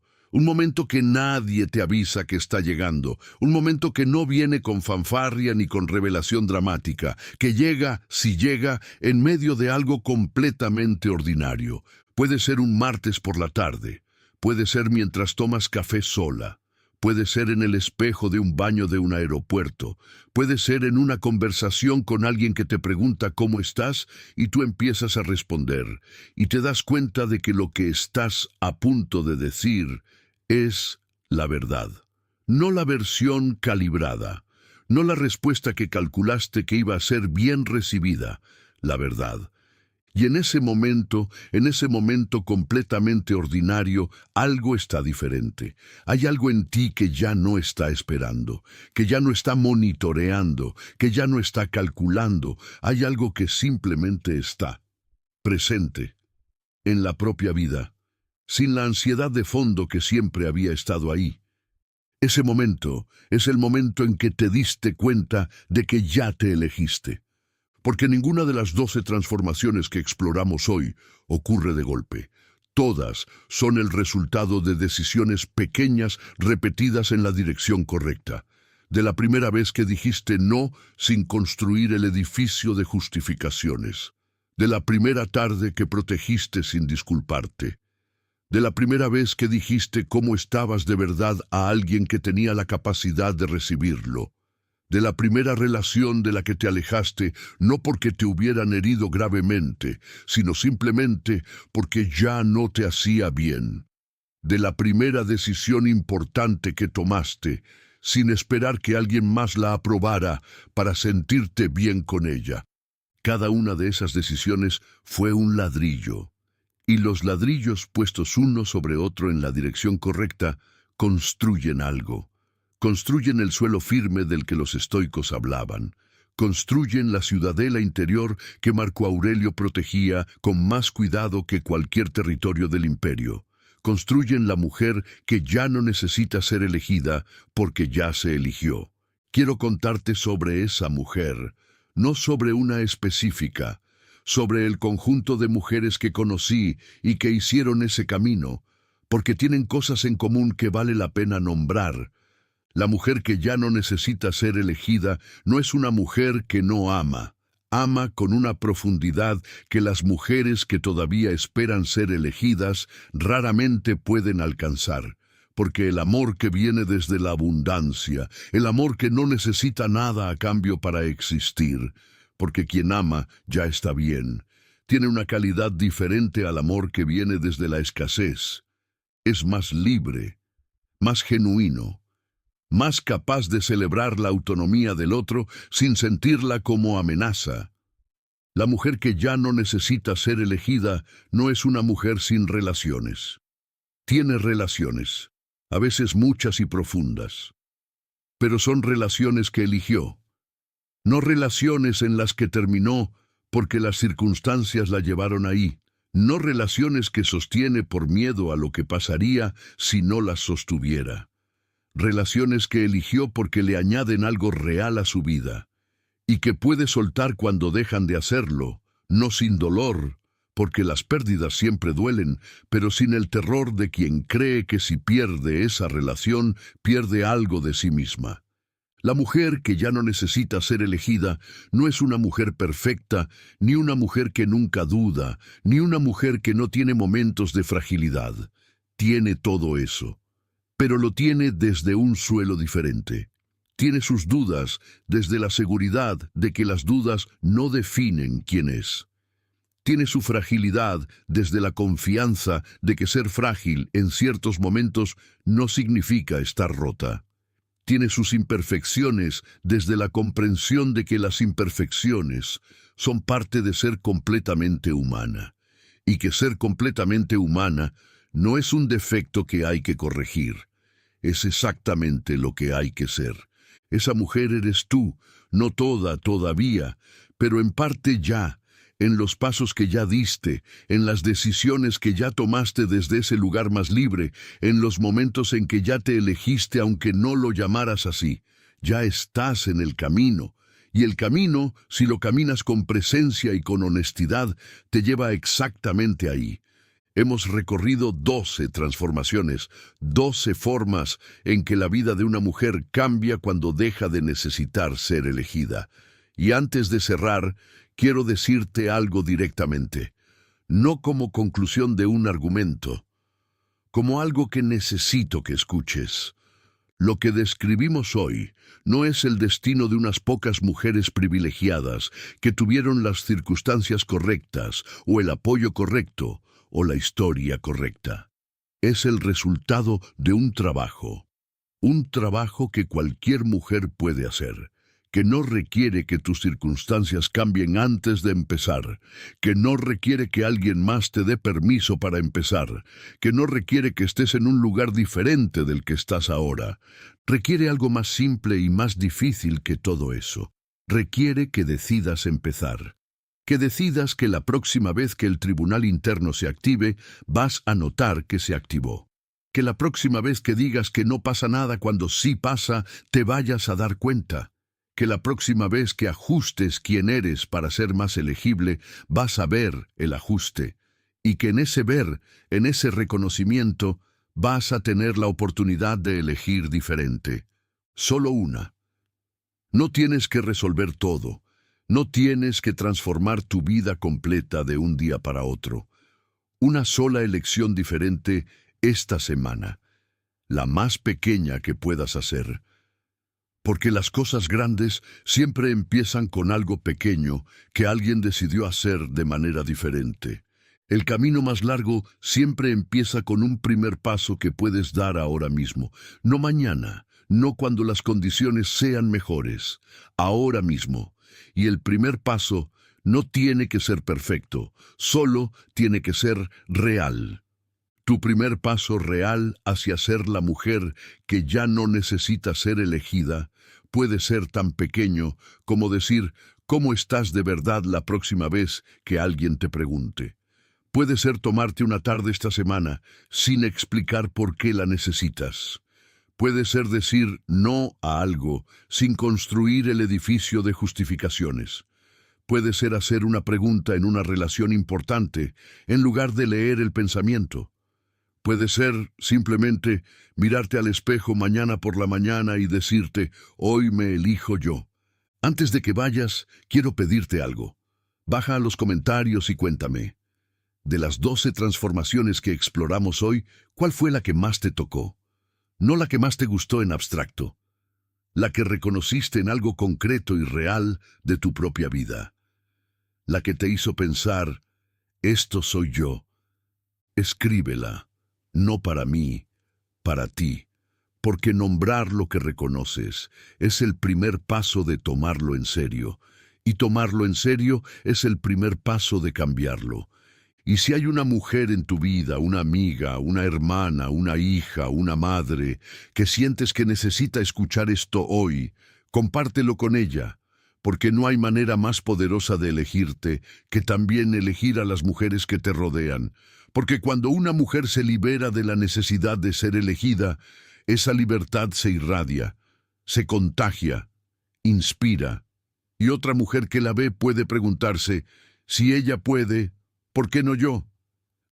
que nadie te avisa que está llegando, un momento que no viene con fanfarria ni con revelación dramática, que llega, si llega, en medio de algo completamente ordinario. Puede ser un martes por la tarde, puede ser mientras tomas café sola, puede ser en el espejo de un baño de un aeropuerto, puede ser en una conversación con alguien que te pregunta cómo estás y tú empiezas a responder y te das cuenta de que lo que estás a punto de decir es la verdad. No la versión calibrada, no la respuesta que calculaste que iba a ser bien recibida, la verdad. Y en ese momento completamente ordinario, algo está diferente. Hay algo en ti que ya no está esperando, que ya no está monitoreando, que ya no está calculando. Hay algo que simplemente está presente en la propia vida, sin la ansiedad de fondo que siempre había estado ahí. Ese momento es el momento en que te diste cuenta de que ya te elegiste. Porque ninguna de las 12 transformaciones que exploramos hoy ocurre de golpe. Todas son el resultado de decisiones pequeñas repetidas en la dirección correcta. De la primera vez que dijiste no sin construir el edificio de justificaciones. De la primera tarde que protegiste sin disculparte. De la primera vez que dijiste cómo estabas de verdad a alguien que tenía la capacidad de recibirlo. De la primera relación de la que te alejaste, no porque te hubieran herido gravemente, sino simplemente porque ya no te hacía bien. De la primera decisión importante que tomaste, sin esperar que alguien más la aprobara para sentirte bien con ella. Cada una de esas decisiones fue un ladrillo, y los ladrillos puestos uno sobre otro en la dirección correcta construyen algo. Construyen el suelo firme del que los estoicos hablaban. Construyen la ciudadela interior que Marco Aurelio protegía con más cuidado que cualquier territorio del imperio. Construyen la mujer que ya no necesita ser elegida porque ya se eligió. Quiero contarte sobre esa mujer, no sobre una específica, sobre el conjunto de mujeres que conocí y que hicieron ese camino, porque tienen cosas en común que vale la pena nombrar. La mujer que ya no necesita ser elegida no es una mujer que no ama. Ama con una profundidad que las mujeres que todavía esperan ser elegidas raramente pueden alcanzar. Porque el amor que viene desde la abundancia, el amor que no necesita nada a cambio para existir, porque quien ama ya está bien, tiene una calidad diferente al amor que viene desde la escasez. Es más libre, más genuino, más capaz de celebrar la autonomía del otro sin sentirla como amenaza. La mujer que ya no necesita ser elegida no es una mujer sin relaciones. Tiene relaciones, a veces muchas y profundas, pero son relaciones que eligió, no relaciones en las que terminó porque las circunstancias la llevaron ahí, no relaciones que sostiene por miedo a lo que pasaría si no las sostuviera. Relaciones que eligió porque le añaden algo real a su vida, y que puede soltar cuando dejan de hacerlo, no sin dolor, porque las pérdidas siempre duelen, pero sin el terror de quien cree que si pierde esa relación, pierde algo de sí misma. La mujer que ya no necesita ser elegida no es una mujer perfecta, ni una mujer que nunca duda, ni una mujer que no tiene momentos de fragilidad. Tiene todo eso, pero lo tiene desde un suelo diferente. Tiene sus dudas desde la seguridad de que las dudas no definen quién es. Tiene su fragilidad desde la confianza de que ser frágil en ciertos momentos no significa estar rota. Tiene sus imperfecciones desde la comprensión de que las imperfecciones son parte de ser completamente humana, y que ser completamente humana no es un defecto que hay que corregir, es exactamente lo que hay que ser. Esa mujer eres tú, no toda todavía, pero en parte ya, en los pasos que ya diste, en las decisiones que ya tomaste desde ese lugar más libre, en los momentos en que ya te elegiste aunque no lo llamaras así. Ya estás en el camino, y el camino, si lo caminas con presencia y con honestidad, te lleva exactamente ahí. Hemos recorrido 12 transformaciones, 12 formas en que la vida de una mujer cambia cuando deja de necesitar ser elegida. Y antes de cerrar, quiero decirte algo directamente, no como conclusión de un argumento, como algo que necesito que escuches. Lo que describimos hoy no es el destino de unas pocas mujeres privilegiadas que tuvieron las circunstancias correctas o el apoyo correcto o la historia correcta. Es el resultado de un trabajo que cualquier mujer puede hacer, que no requiere que tus circunstancias cambien antes de empezar, que no requiere que alguien más te dé permiso para empezar, que no requiere que estés en un lugar diferente del que estás ahora. Requiere algo más simple y más difícil que todo eso. Requiere que decidas empezar. Que decidas que la próxima vez que el tribunal interno se active, vas a notar que se activó. Que la próxima vez que digas que no pasa nada cuando sí pasa, te vayas a dar cuenta. Que la próxima vez que ajustes quién eres para ser más elegible, vas a ver el ajuste. Y que en ese ver, en ese reconocimiento, vas a tener la oportunidad de elegir diferente. Solo una. No tienes que resolver todo. No tienes que transformar tu vida completa de un día para otro. Una sola elección diferente esta semana. La más pequeña que puedas hacer. Porque las cosas grandes siempre empiezan con algo pequeño que alguien decidió hacer de manera diferente. El camino más largo siempre empieza con un primer paso que puedes dar ahora mismo. No mañana, no cuando las condiciones sean mejores. Ahora mismo. Y el primer paso no tiene que ser perfecto, solo tiene que ser real. Tu primer paso real hacia ser la mujer que ya no necesita ser elegida puede ser tan pequeño como decir ¿cómo estás de verdad la próxima vez que alguien te pregunte? Puede ser tomarte una tarde esta semana sin explicar por qué la necesitas. Puede ser decir no a algo sin construir el edificio de justificaciones. Puede ser hacer una pregunta en una relación importante en lugar de leer el pensamiento. Puede ser simplemente mirarte al espejo mañana por la mañana y decirte, hoy me elijo yo. Antes de que vayas, quiero pedirte algo. Baja a los comentarios y cuéntame. De las 12 transformaciones que exploramos hoy, ¿cuál fue la que más te tocó? No la que más te gustó en abstracto. La que reconociste en algo concreto y real de tu propia vida. La que te hizo pensar, esto soy yo. Escríbela. No para mí, para ti, porque nombrar lo que reconoces es el primer paso de tomarlo en serio, y tomarlo en serio es el primer paso de cambiarlo. Y si hay una mujer en tu vida, una amiga, una hermana, una hija, una madre, que sientes que necesita escuchar esto hoy, compártelo con ella, porque no hay manera más poderosa de elegirte que también elegir a las mujeres que te rodean. Porque cuando una mujer se libera de la necesidad de ser elegida, esa libertad se irradia, se contagia, inspira. Y otra mujer que la ve puede preguntarse, si ella puede, ¿por qué no yo?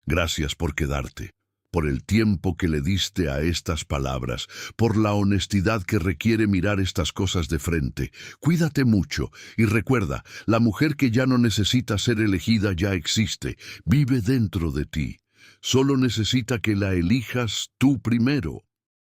Gracias por quedarte, por el tiempo que le diste a estas palabras, por la honestidad que requiere mirar estas cosas de frente. Cuídate mucho y recuerda, la mujer que ya no necesita ser elegida ya existe, vive dentro de ti. Solo necesita que la elijas tú primero.